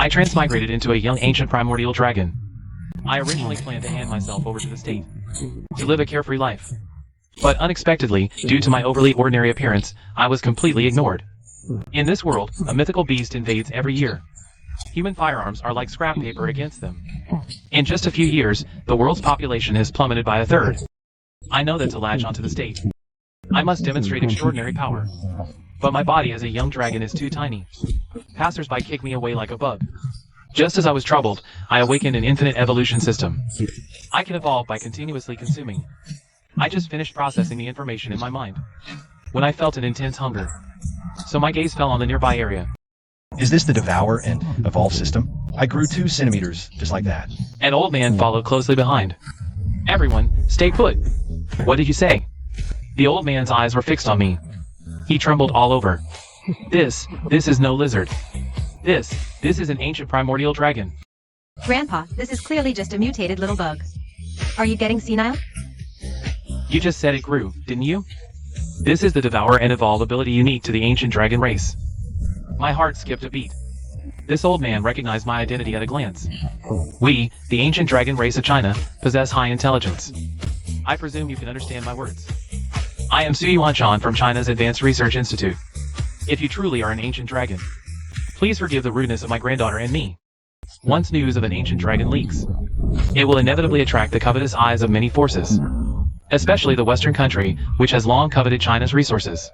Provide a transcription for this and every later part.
I transmigrated into a young ancient primordial dragon. I originally planned to hand myself over to the state, to live a carefree life. But unexpectedly, due to my overly ordinary appearance, I was completely ignored. In this world, a mythical beast invades every year. Human firearms are like scrap paper against them. In just a few years, the world's population has plummeted by a third. I know that to latch onto the state, I must demonstrate extraordinary power. But my body as a young dragon is too tiny. Passers-by kick me away like a bug. Just as I was troubled, I awakened an infinite evolution system. I can evolve by continuously consuming. I just finished processing the information in my mind when I felt an intense hunger. So my gaze fell on the nearby area. Is this the Devour and Evolve system? I grew 2 centimeters, just like that. An old man followed closely behind. Everyone, stay put. What did you say? The old man's eyes were fixed on me. He trembled all over. This is no lizard. This is an ancient primordial dragon. Grandpa, this is clearly just a mutated little bug. Are you getting senile? You just said it grew, didn't you? This is the Devour and Evolve ability unique to the ancient dragon race. My heart skipped a beat. This old man recognized my identity at a glance. We, the ancient dragon race of China, possess high intelligence. I presume you can understand my words. I am Su Yuanshan from China's Advanced Research Institute. If you truly are an ancient dragon, please forgive the rudeness of my granddaughter and me. Once news of an ancient dragon leaks, it will inevitably attract the covetous eyes of many forces, especially the Western country, which has long coveted China's resources.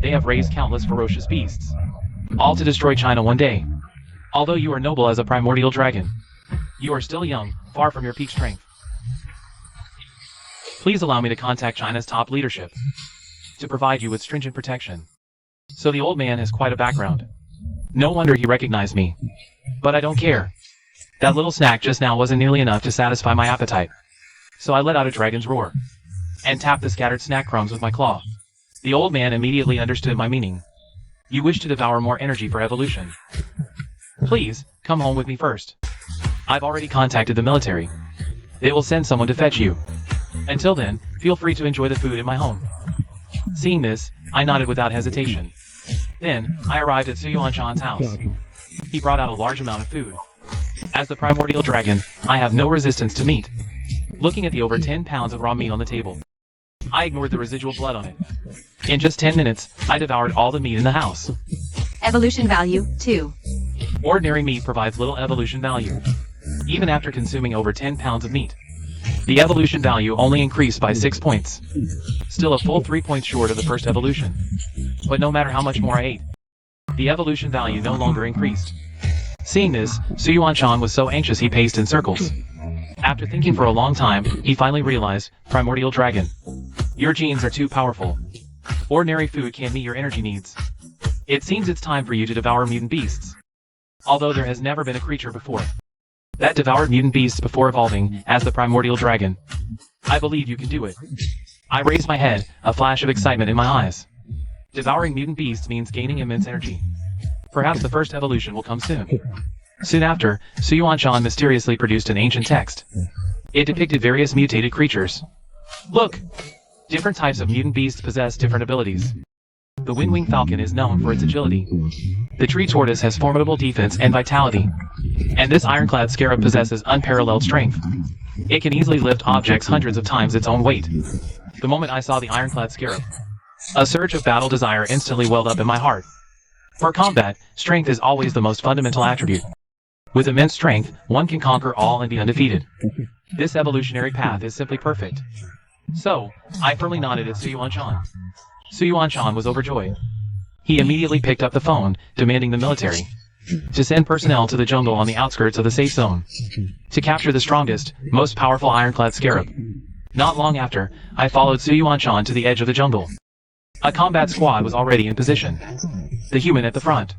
They have raised countless ferocious beasts, all to destroy China one day. Although you are noble as a primordial dragon, you are still young, far from your peak strength. Please allow me to contact China's top leadership to provide you with stringent protection. So the old man has quite a background. No wonder he recognized me. But I don't care. That little snack just now wasn't nearly enough to satisfy my appetite. So I let out a dragon's roar and tapped the scattered snack crumbs with my claw. The old man immediately understood my meaning. You wish to devour more energy for evolution. Please, come home with me first. I've already contacted the military. They will send someone to fetch you. Until then, feel free to enjoy the food in my home. Seeing this, I nodded without hesitation. Then, I arrived at Su Yuanshan's house. He brought out a large amount of food. As the primordial dragon, I have no resistance to meat. Looking at the over 10 pounds of raw meat on the table, I ignored the residual blood on it. In just 10 minutes, I devoured all the meat in the house. Evolution value, 2. Ordinary meat provides little evolution value. Even after consuming over 10 pounds of meat, the evolution value only increased by 6 points. Still a full 3 points short of the first evolution. But no matter how much more I ate, the evolution value no longer increased. Seeing this, Su Yuanshan was so anxious he paced in circles. After thinking for a long time, he finally realized, Primordial Dragon, your genes are too powerful. Ordinary food can't meet your energy needs. It seems it's time for you to devour mutant beasts. Although there has never been a creature before that devoured mutant beasts before evolving as the Primordial Dragon. I believe you can do it. I raised my head, a flash of excitement in my eyes. Devouring mutant beasts means gaining immense energy. Perhaps the first evolution will come soon. Soon after, Su Yuanshan mysteriously produced an ancient text. It depicted various mutated creatures. Look! Different types of mutant beasts possess different abilities. The wind-winged falcon is known for its agility. The tree tortoise has formidable defense and vitality. And this ironclad scarab possesses unparalleled strength. It can easily lift objects hundreds of times its own weight. The moment I saw the ironclad scarab, a surge of battle desire instantly welled up in my heart. For combat, strength is always the most fundamental attribute. With immense strength, one can conquer all and be undefeated. This evolutionary path is simply perfect. So, I firmly nodded at Su Yuanshan. Su Yuanshan was overjoyed. He immediately picked up the phone, demanding the military to send personnel to the jungle on the outskirts of the safe zone to capture the strongest, most powerful ironclad scarab. Not long after, I followed Su Yuanshan to the edge of the jungle. A combat squad was already in position. The human at the front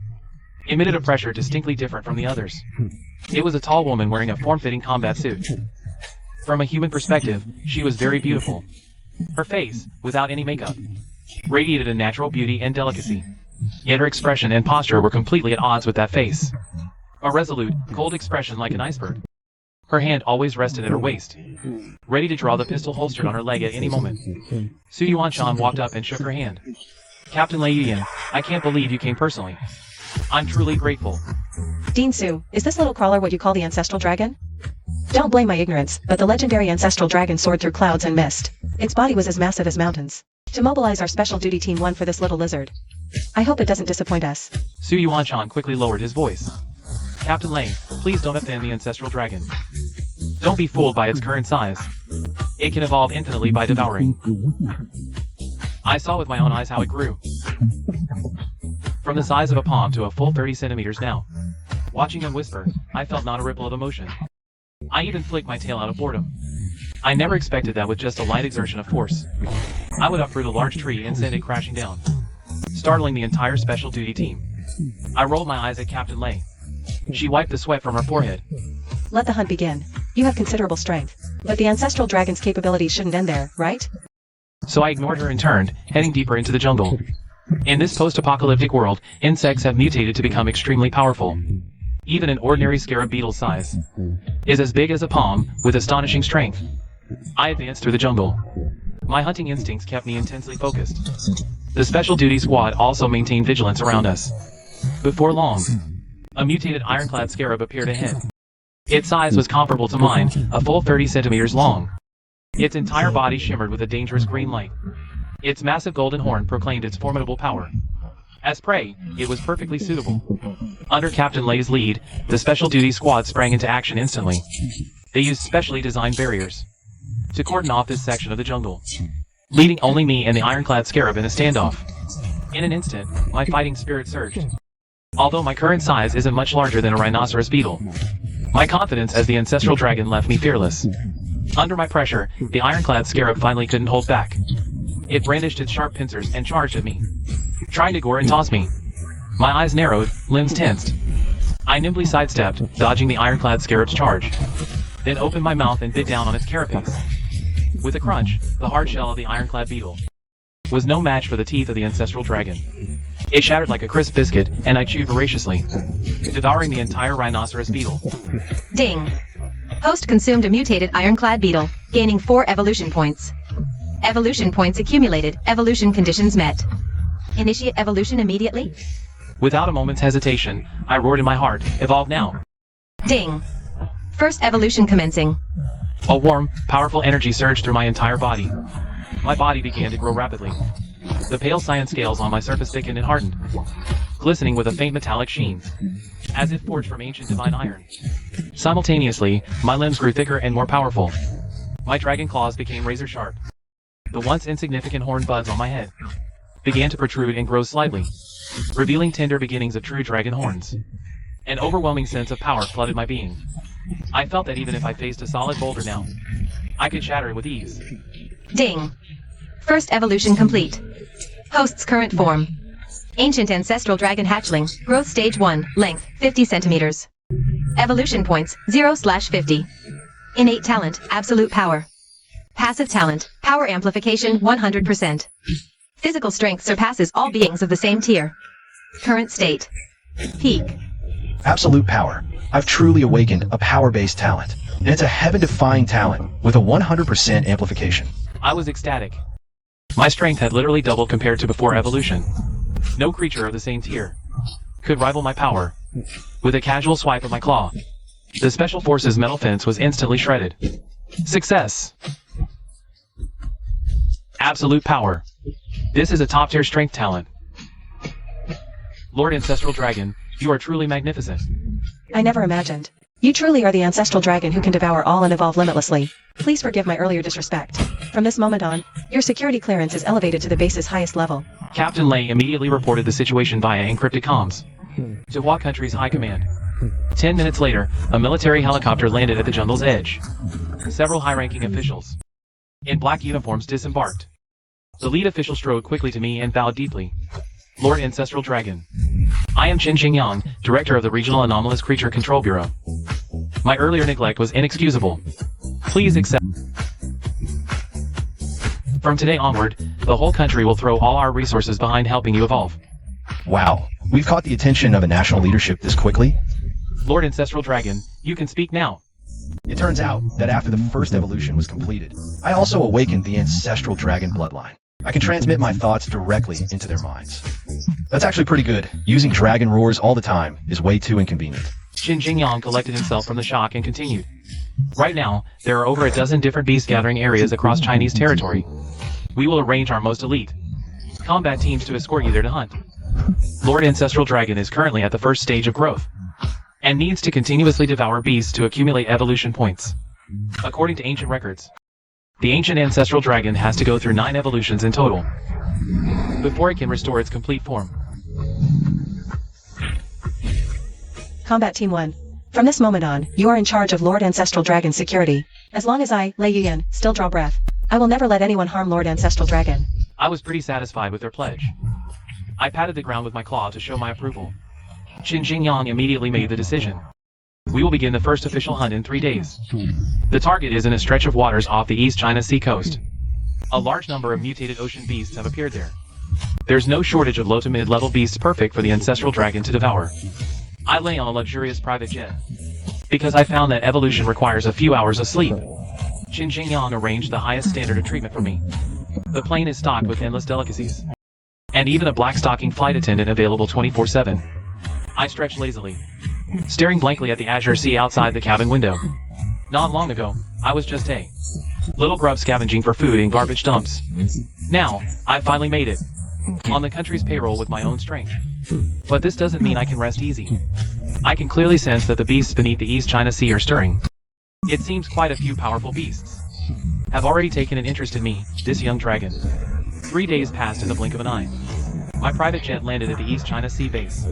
emitted a pressure distinctly different from the others. It was a tall woman wearing a form-fitting combat suit. From a human perspective, she was very beautiful. Her face, without any makeup, radiated a natural beauty and delicacy. Yet her expression and posture were completely at odds with that face. A resolute, cold expression like an iceberg. Her hand always rested at her waist, ready to draw the pistol holstered on her leg at any moment. Su Yuanshan walked up and shook her hand. Captain Lei Yuyan, I can't believe you came personally. I'm truly grateful. Dean Su, is this little crawler what you call the ancestral dragon? Don't blame my ignorance, but the legendary ancestral dragon soared through clouds and mist. Its body was as massive as mountains. To mobilize our special duty team 1 for this little lizard. I hope it doesn't disappoint us. Su Yuanchan quickly lowered his voice. Captain Lei, please don't offend the ancestral dragon. Don't be fooled by its current size. It can evolve infinitely by devouring. I saw with my own eyes how it grew. From the size of a palm to a full 30 centimeters now. Watching him whisper, I felt not a ripple of emotion. I even flicked my tail out of boredom. I never expected that with just a light exertion of force. I would uproot a large tree and send it crashing down, startling the entire special duty team. I rolled my eyes at Captain Lei. She wiped the sweat from her forehead. Let the hunt begin. You have considerable strength, but the ancestral dragon's capabilities shouldn't end there, right? So I ignored her and turned, heading deeper into the jungle. In this post-apocalyptic world, insects have mutated to become extremely powerful. Even an ordinary scarab beetle's size is as big as a palm, with astonishing strength. I advanced through the jungle. My hunting instincts kept me intensely focused. The special duty squad also maintained vigilance around us. Before long, a mutated ironclad scarab appeared ahead. Its size was comparable to mine, a full 30 centimeters long. Its entire body shimmered with a dangerous green light. Its massive golden horn proclaimed its formidable power. As prey, it was perfectly suitable. Under Captain Lei's lead, the special duty squad sprang into action instantly. They used specially designed barriers to cordon off this section of the jungle, leaving only me and the ironclad scarab in a standoff. In an instant, my fighting spirit surged. Although my current size isn't much larger than a rhinoceros beetle, my confidence as the ancestral dragon left me fearless. Under my pressure, the ironclad scarab finally couldn't hold back. It brandished its sharp pincers and charged at me, trying to gore and toss me. My eyes narrowed, limbs tensed. I nimbly sidestepped, dodging the ironclad scarab's charge, then opened my mouth and bit down on its carapace. With a crunch, the hard shell of the ironclad beetle was no match for the teeth of the ancestral dragon. It shattered like a crisp biscuit, and I chewed voraciously, devouring the entire rhinoceros beetle. Ding. Host consumed a mutated ironclad beetle, gaining 4 evolution points. Evolution points accumulated, evolution conditions met. Initiate evolution immediately? Without a moment's hesitation, I roared in my heart, evolve now. Ding. First evolution commencing. A warm, powerful energy surged through my entire body. My body began to grow rapidly. The pale cyan scales on my surface thickened and hardened, glistening with a faint metallic sheen, as if forged from ancient divine iron. Simultaneously, my limbs grew thicker and more powerful. My dragon claws became razor sharp. The once insignificant horn buds on my head began to protrude and grow slightly, revealing tender beginnings of true dragon horns. An overwhelming sense of power flooded my being. I felt that even if I faced a solid boulder now, I could shatter it with ease. Ding. First evolution complete. Host's current form. Ancient ancestral dragon hatchling, growth stage 1, length 50 centimeters. Evolution points 0/50. Innate talent, absolute power. Passive talent, power amplification 100%. Physical strength surpasses all beings of the same tier. Current state. Peak. Absolute power. I've truly awakened a power-based talent, and it's a heaven-defying talent with a 100% amplification. I was ecstatic. My strength had literally doubled compared to before evolution. No creature of the same tier could rival my power. With a casual swipe of my claw, the Special Forces metal fence was instantly shredded. Success! Absolute power. This is a top-tier strength talent. Lord Ancestral Dragon, you are truly magnificent. I never imagined. You truly are the ancestral dragon who can devour all and evolve limitlessly. Please forgive my earlier disrespect. From this moment on, your security clearance is elevated to the base's highest level. Captain Lei immediately reported the situation via encrypted comms to Hua Country's High Command. 10 minutes later, a military helicopter landed at the jungle's edge. Several high-ranking officials in black uniforms disembarked. The lead official strode quickly to me and bowed deeply. Lord Ancestral Dragon, I am Chen Xingyang, Director of the Regional Anomalous Creature Control Bureau. My earlier neglect was inexcusable. Please accept. From today onward, the whole country will throw all our resources behind helping you evolve. Wow, we've caught the attention of a national leadership this quickly? Lord Ancestral Dragon, you can speak now. It turns out that after the first evolution was completed, I also awakened the ancestral dragon bloodline. I can transmit my thoughts directly into their minds. That's actually pretty good. Using dragon roars all the time is way too inconvenient. Qin Jingyang collected himself from the shock and continued. Right now, there are over a dozen different beast gathering areas across Chinese territory. We will arrange our most elite combat teams to escort you there to hunt. Lord Ancestral Dragon is currently at the first stage of growth, and needs to continuously devour beasts to accumulate evolution points. According to ancient records, the ancient Ancestral Dragon has to go through 9 evolutions in total before it can restore its complete form. Combat Team 1. From this moment on, you are in charge of Lord Ancestral Dragon's security. As long as I, Lei Yuyan, still draw breath, I will never let anyone harm Lord Ancestral Dragon. I was pretty satisfied with their pledge. I patted the ground with my claw to show my approval. Qin Jingyang immediately made the decision. We will begin the first official hunt in 3 days. The target is in a stretch of waters off the East China Sea coast. A large number of mutated ocean beasts have appeared there. There's no shortage of low to mid-level beasts perfect for the Ancestral Dragon to devour. I lay on a luxurious private jet, because I found that evolution requires a few hours of sleep. Qin Jingyang arranged the highest standard of treatment for me. The plane is stocked with endless delicacies, and even a black stocking flight attendant available 24/7. I stretched lazily, staring blankly at the azure sea outside the cabin window. Not long ago, I was just a little grub scavenging for food in garbage dumps. Now, I've finally made it, on the country's payroll with my own strength. But this doesn't mean I can rest easy. I can clearly sense that the beasts beneath the East China Sea are stirring. It seems quite a few powerful beasts have already taken an interest in me, this young dragon. 3 days passed in the blink of an eye. My private jet landed at the East China Sea base.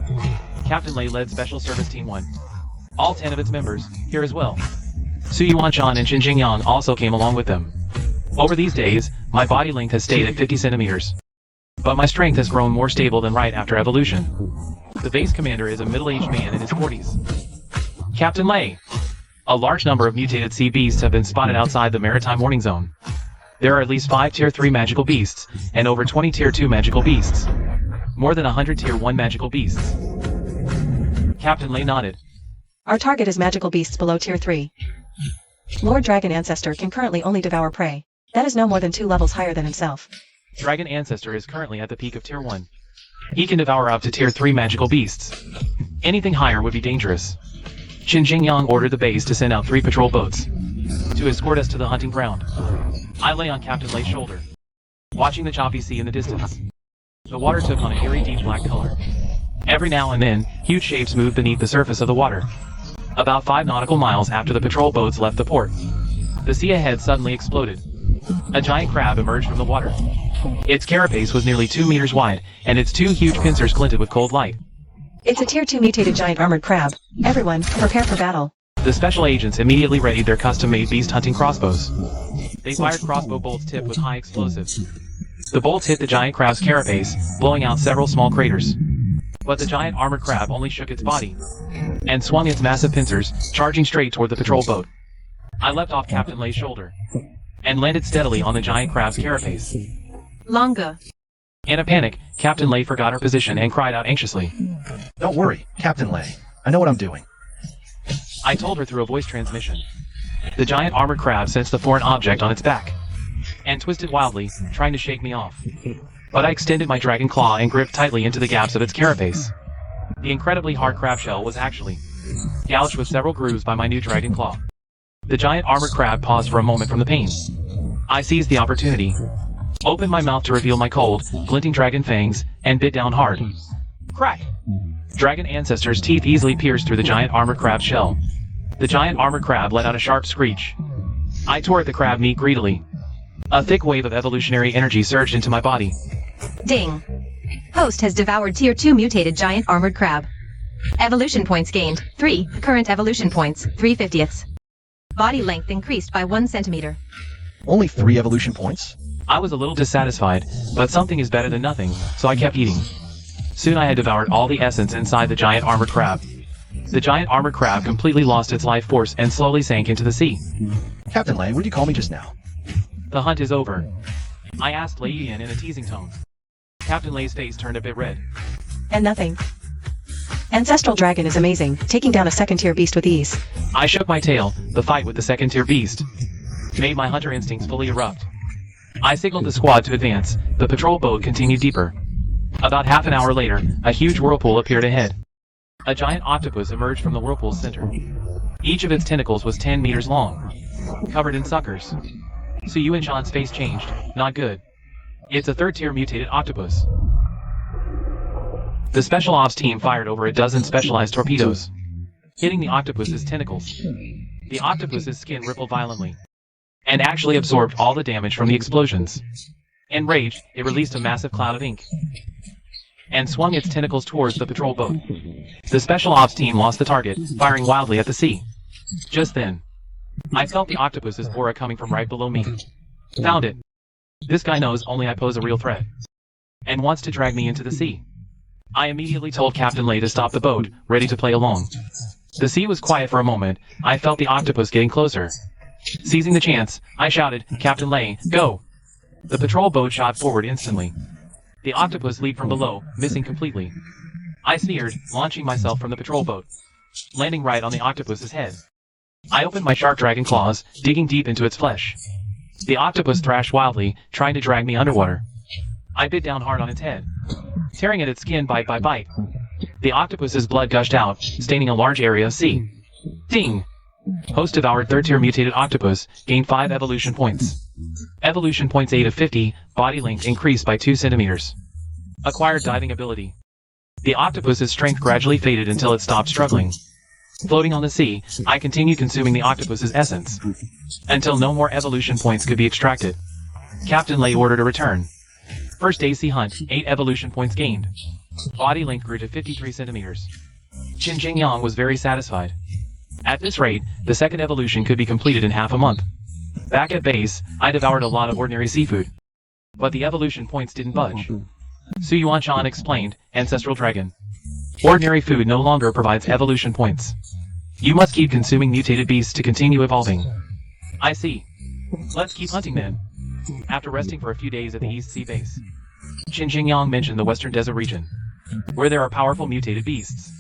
Captain Lei led Special Service Team 1. All 10 of its members, here as well. Su Yuanchan and Qin Jingyang also came along with them. Over these days, my body length has stayed at 50 centimeters. But my strength has grown more stable than right after evolution. The base commander is a middle-aged man in his 40s. Captain Lei. A large number of mutated sea beasts have been spotted outside the maritime warning zone. There are at least 5 Tier 3 magical beasts, and over 20 Tier 2 magical beasts. More than 100 Tier 1 magical beasts. Captain Lei nodded. Our target is magical beasts below Tier 3. Lord Dragon Ancestor can currently only devour prey. That is no more than 2 levels higher than himself. Dragon Ancestor is currently at the peak of Tier 1. He can devour up to Tier 3 magical beasts. Anything higher would be dangerous. Qin Jingyang ordered the base to send out 3 patrol boats to escort us to the hunting ground. I lay on Captain Lei's shoulder, watching the choppy sea in the distance. The water took on a eerie deep black color. Every now and then, huge shapes moved beneath the surface of the water. About 5 nautical miles after the patrol boats left the port, the sea ahead suddenly exploded. A giant crab emerged from the water. Its carapace was nearly 2 meters wide, and its 2 huge pincers glinted with cold light. It's a Tier 2 mutated giant armored crab. Everyone, prepare for battle. The special agents immediately readied their custom-made beast-hunting crossbows. They fired crossbow bolts tipped with high explosives. The bolts hit the giant crab's carapace, blowing out several small craters. But the giant armored crab only shook its body and swung its massive pincers, charging straight toward the patrol boat. I leapt off Captain Lei's shoulder and landed steadily on the giant crab's carapace. Longer. In a panic, Captain Lei forgot her position and cried out anxiously. Don't worry, Captain Lei. I know what I'm doing. I told her through a voice transmission. The giant armored crab sensed the foreign object on its back and twisted wildly, trying to shake me off. But I extended my dragon claw and gripped tightly into the gaps of its carapace. The incredibly hard crab shell was actually gouged with several grooves by my new dragon claw. The giant armored crab paused for a moment from the pain. I seized the opportunity, opened my mouth to reveal my cold, glinting dragon fangs, and bit down hard. Crack! Dragon Ancestor's teeth easily pierced through the giant armored crab's shell. The giant armored crab let out a sharp screech. I tore at the crab meat greedily. A thick wave of evolutionary energy surged into my body. Ding. Host has devoured Tier 2 mutated giant armored crab. Evolution points gained, 3. Current evolution points, 3/50ths. Body length increased by 1 centimeter. Only 3 evolution points? I was a little dissatisfied, but something is better than nothing, so I kept eating. Soon I had devoured all the essence inside the giant armored crab. The giant armored crab completely lost its life force and slowly sank into the sea. Captain Lei, what did you call me just now? The hunt is over. I asked Lei Yuyan in a teasing tone. Captain Lei's face turned a bit red. And nothing. Ancestral Dragon is amazing, taking down a second-tier beast with ease. I shook my tail. The fight with the second-tier beast made my hunter instincts fully erupt. I signaled the squad to advance. The patrol boat continued deeper. About half an hour later, a huge whirlpool appeared ahead. A giant octopus emerged from the whirlpool's center. Each of its tentacles was 10 meters long, covered in suckers. Su Yuanshan's face changed. Not good. It's a third-tier mutated octopus. The special ops team fired over a dozen specialized torpedoes, hitting the octopus's tentacles. The octopus's skin rippled violently, and actually absorbed all the damage from the explosions. Enraged, it released a massive cloud of ink, and swung its tentacles towards the patrol boat. The special ops team lost the target, firing wildly at the sea. Just then, I felt the octopus's aura coming from right below me. Found it. This guy knows only I pose a real threat, and wants to drag me into the sea. I immediately told Captain Lei to stop the boat, ready to play along. The sea was quiet for a moment. I felt the octopus getting closer. Seizing the chance, I shouted, "Captain Lei, go!" The patrol boat shot forward instantly. The octopus leaped from below, missing completely. I sneered, launching myself from the patrol boat, landing right on the octopus's head. I opened my shark dragon claws, digging deep into its flesh. The octopus thrashed wildly, trying to drag me underwater. I bit down hard on its head, tearing at its skin bite by bite. The octopus's blood gushed out, staining a large area of sea. Ding! Host devoured third-tier mutated octopus, gained 5 evolution points. Evolution points 8 of 50, body length increased by 2 centimeters. Acquired diving ability. The octopus's strength gradually faded until it stopped struggling. Floating on the sea, I continued consuming the octopus's essence, until no more evolution points could be extracted. Captain Lei ordered a return. First day sea hunt, 8 evolution points gained. Body length grew to 53 centimeters. Qin Jingyang was very satisfied. At this rate, the second evolution could be completed in half a month. Back at base, I devoured a lot of ordinary seafood, but the evolution points didn't budge. Su Yuanshan explained, Ancestral Dragon. Ordinary food no longer provides evolution points. You must keep consuming mutated beasts to continue evolving. I see. Let's keep hunting then. After resting for a few days at the East Sea base, Qin Jingyang mentioned the Western Desert region, where there are powerful mutated beasts.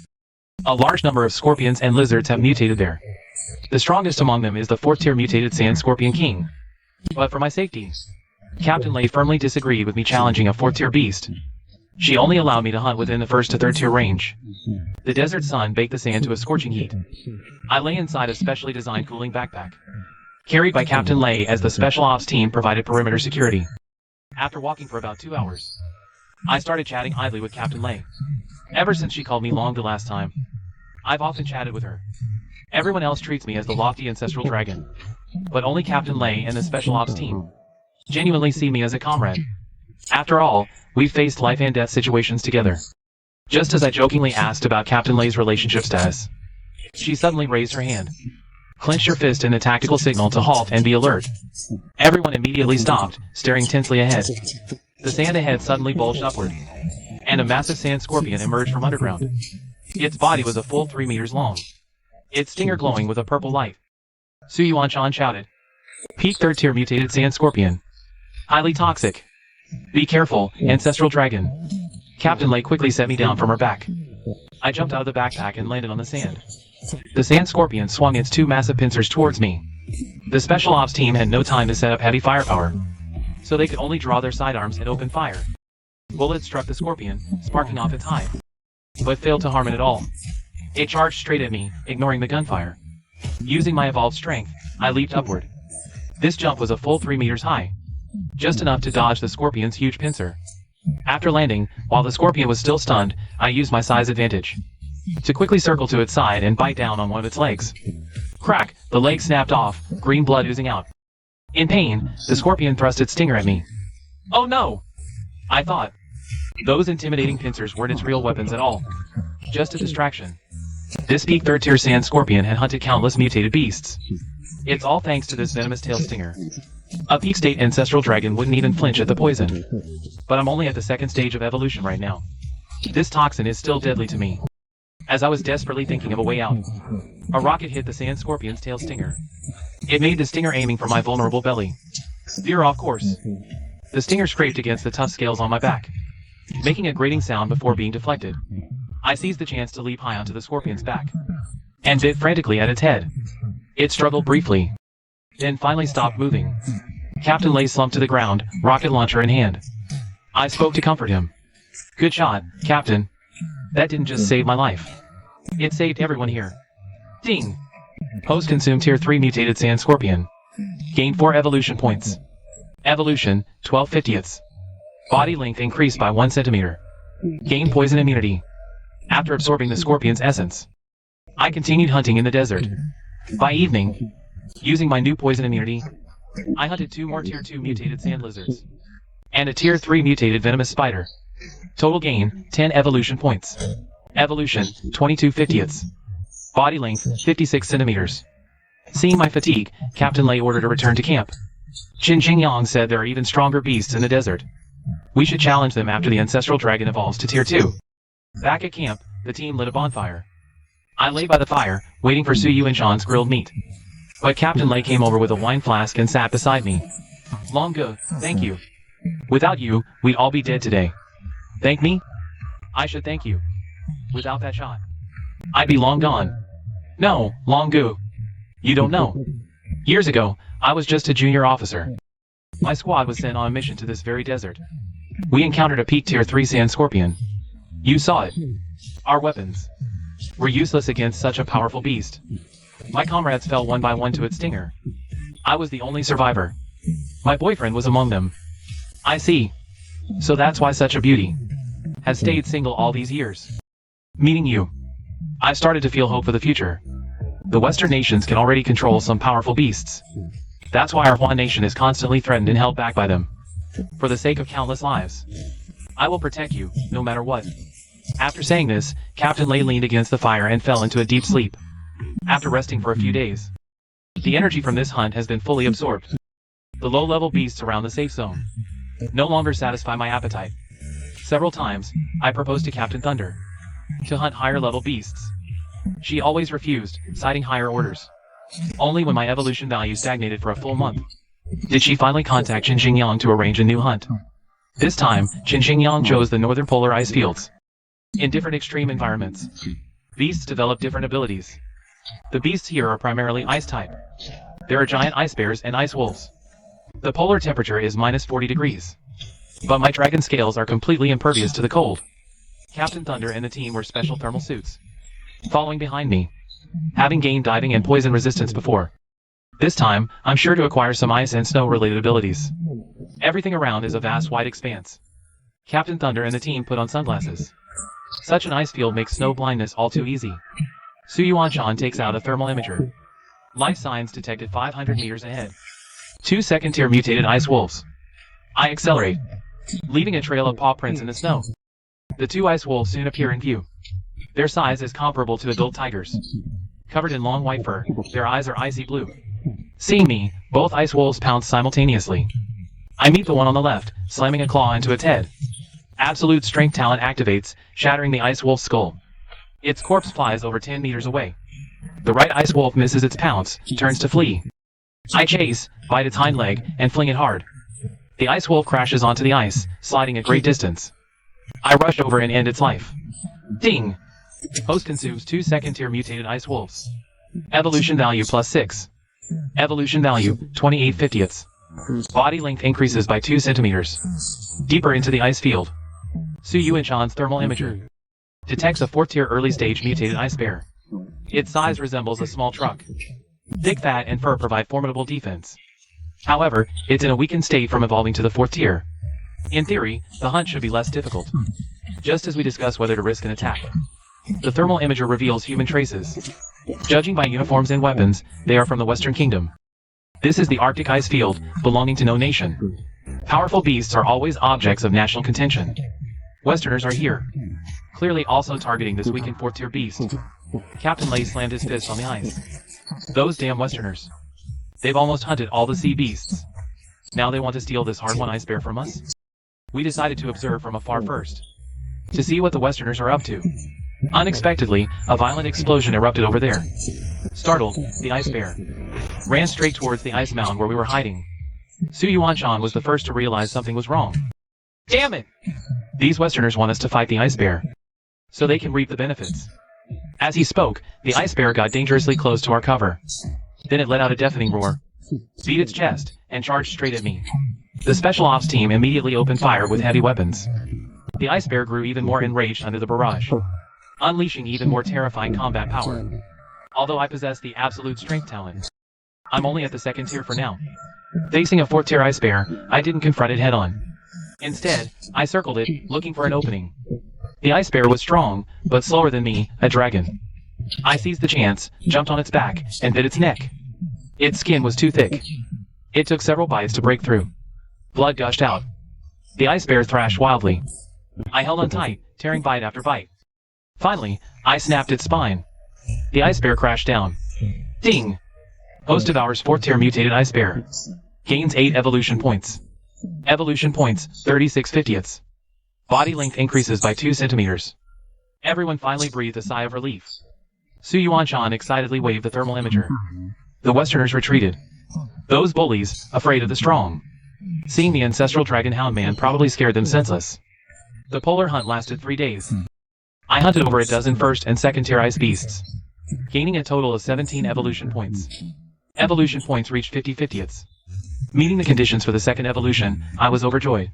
A large number of scorpions and lizards have mutated there. The strongest among them is the 4th-tier mutated Sand Scorpion King. But for my safety, Captain Lei firmly disagreed with me challenging a 4th-tier beast. She only allowed me to hunt within the 1st to 3rd tier range. The desert sun baked the sand to a scorching heat. I lay inside a specially designed cooling backpack, carried by Captain Lei as the special ops team provided perimeter security. After walking for about 2 hours, I started chatting idly with Captain Lei. Ever since she called me Long the last time, I've often chatted with her. Everyone else treats me as the lofty ancestral dragon, but only Captain Lei and the special ops team genuinely see me as a comrade. After all, we've faced life and death situations together. Just as I jokingly asked about Captain Lei's relationship status, she suddenly raised her hand, clenched her fist in a tactical signal to halt and be alert. Everyone immediately stopped, staring tensely ahead. The sand ahead suddenly bulged upward, and a massive sand scorpion emerged from underground. Its body was a full 3 meters long, its stinger glowing with a purple light. Su Yuanshan shouted, "Peak 3rd-tier mutated sand scorpion. Highly toxic. Be careful, ancestral dragon." Captain Lei quickly set me down from her back. I jumped out of the backpack and landed on the sand. The sand scorpion swung its 2 massive pincers towards me. The special ops team had no time to set up heavy firepower, so they could only draw their sidearms and open fire. Bullets struck the scorpion, sparking off its hide, but failed to harm it at all. It charged straight at me, ignoring the gunfire. Using my evolved strength, I leaped upward. This jump was a full 3 meters high, just enough to dodge the scorpion's huge pincer. After landing, while the scorpion was still stunned, I used my size advantage to quickly circle to its side and bite down on one of its legs. Crack! The leg snapped off, green blood oozing out. In pain, the scorpion thrust its stinger at me. Oh no! I thought. Those intimidating pincers weren't its real weapons at all. Just a distraction. This peak 3rd-tier sand scorpion had hunted countless mutated beasts. It's all thanks to this venomous tail stinger. A peak state ancestral dragon wouldn't even flinch at the poison. But I'm only at the 2nd stage of evolution right now. This toxin is still deadly to me. As I was desperately thinking of a way out, a rocket hit the sand scorpion's tail stinger. It made the stinger aiming for my vulnerable belly veer off course. The stinger scraped against the tough scales on my back, making a grating sound before being deflected. I seized the chance to leap high onto the scorpion's back, and bit frantically at its head. It struggled briefly, then finally stopped moving. Captain Lay slumped to the ground, rocket launcher in hand. I spoke to comfort him. Good shot, Captain. That didn't just save my life. It saved everyone here. Ding! Host consumed Tier 3 mutated sand scorpion. Gained 4 evolution points. Evolution, 12/50ths. Body length increased by 1 centimeter. Gained poison immunity. After absorbing the scorpion's essence, I continued hunting in the desert. By evening, using my new poison immunity, I hunted 2 more Tier 2 mutated sand lizards. And a Tier 3 mutated venomous spider. Total gain, 10 evolution points. Evolution, 22/50ths. Body length, 56 centimeters. Seeing my fatigue, Captain Lay ordered a return to camp. Yang said there are even stronger beasts in the desert. We should challenge them after the ancestral dragon evolves to Tier 2. Back at camp, the team lit a bonfire. I lay by the fire, waiting for Su Yuanshan's grilled meat. But Captain Lay came over with a wine flask and sat beside me. Longo, thank you. Without you, we'd all be dead today. Thank me? I should thank you. Without that shot, I'd be long gone. No, Longo. You don't know. Years ago, I was just a junior officer. My squad was sent on a mission to this very desert. We encountered a peak Tier 3 sand scorpion. You saw it. Our weapons were useless against such a powerful beast. My comrades fell one by one to its stinger. I was the only survivor. My boyfriend was among them. I see. So that's why such a beauty has stayed single all these years. Meeting you, I started to feel hope for the future. The Western nations can already control some powerful beasts. That's why our Huan nation is constantly threatened and held back by them. For the sake of countless lives, I will protect you, no matter what. After saying this, Captain Lay leaned against the fire and fell into a deep sleep. After resting for a few days, the energy from this hunt has been fully absorbed. The low-level beasts around the safe zone no longer satisfy my appetite. Several times, I proposed to Captain Thunder to hunt higher-level beasts. She always refused, citing higher orders. Only when my evolution value stagnated for a full month did she finally contact Yang to arrange a new hunt. This time, Yang chose the northern polar ice fields. In different extreme environments, beasts develop different abilities. The beasts here are primarily ice type. There are giant ice bears and ice wolves. The polar temperature is -40 degrees. But my dragon scales are completely impervious to the cold. Captain Thunder and the team wear special thermal suits, following behind me, having gained diving and poison resistance before. This time, I'm sure to acquire some ice and snow-related abilities. Everything around is a vast white expanse. Captain Thunder and the team put on sunglasses. Such an ice field makes snow blindness all too easy. Su Yuanshan takes out a thermal imager. Life signs detected 500 meters ahead. 2 second-tier mutated ice wolves. I accelerate, leaving a trail of paw prints in the snow. The 2 ice wolves soon appear in view. Their size is comparable to adult tigers. Covered in long white fur, their eyes are icy blue. Seeing me, both ice wolves pounce simultaneously. I meet the one on the left, slamming a claw into its head. Absolute strength talent activates, shattering the ice wolf's skull. Its corpse flies over 10 meters away. The right ice wolf misses its pounce, turns to flee. I chase, bite its hind leg, and fling it hard. The ice wolf crashes onto the ice, sliding a great distance. I rush over and end its life. Ding! Host consumes 2 second-tier mutated ice wolves. Evolution value +6. Evolution value, 28/50ths. Body length increases by 2 centimeters. Deeper into the ice field. Su Yuanshan's thermal imager detects a 4th-tier early-stage mutated ice bear. Its size resembles a small truck. Thick fat and fur provide formidable defense. However, it's in a weakened state from evolving to the 4th tier. In theory, the hunt should be less difficult. Just as we discuss whether to risk an attack, the thermal imager reveals human traces. Judging by uniforms and weapons, they are from the Western Kingdom. This is the Arctic ice field, belonging to no nation. Powerful beasts are always objects of national contention. Westerners are here, clearly also targeting this weakened 4th tier beast. Captain Lay slammed his fist on the ice. Those damn Westerners. They've almost hunted all the sea beasts. Now they want to steal this hard-won ice bear from us? We decided to observe from afar first, to see what the Westerners are up to. Unexpectedly, a violent explosion erupted over there. Startled, the ice bear ran straight towards the ice mound where we were hiding. Su Yuanshan was the first to realize something was wrong. Damn it! These Westerners want us to fight the ice bear, so they can reap the benefits. As he spoke, the ice bear got dangerously close to our cover. Then it let out a deafening roar. beat its chest, and charged straight at me. The special ops team immediately opened fire with heavy weapons. The ice bear grew even more enraged under the barrage, unleashing even more terrifying combat power. Although I possess the absolute strength talent, I'm only at the second tier for now. Facing a 4th tier ice bear, I didn't confront it head on. Instead, I circled it, looking for an opening. The ice bear was strong, but slower than me, a dragon. I seized the chance, jumped on its back, and bit its neck. Its skin was too thick. It took several bites to break through. Blood gushed out. The ice bear thrashed wildly. I held on tight, tearing bite after bite. Finally, I snapped its spine. The ice bear crashed down. Ding! Host Devour's 4th tier mutated ice bear. Gains 8 evolution points. Evolution points, 36/50ths. Body length increases by 2 centimeters. Everyone finally breathed a sigh of relief. Su Yuanshan excitedly waved the thermal imager. The Westerners retreated. Those bullies, afraid of the strong. Seeing the ancestral dragon hound man probably scared them senseless. The polar hunt lasted 3 days. I hunted over a dozen 1st and 2nd tier ice beasts, gaining a total of 17 evolution points. Evolution points reached 50/50ths. Meeting the conditions for the 2nd evolution, I was overjoyed.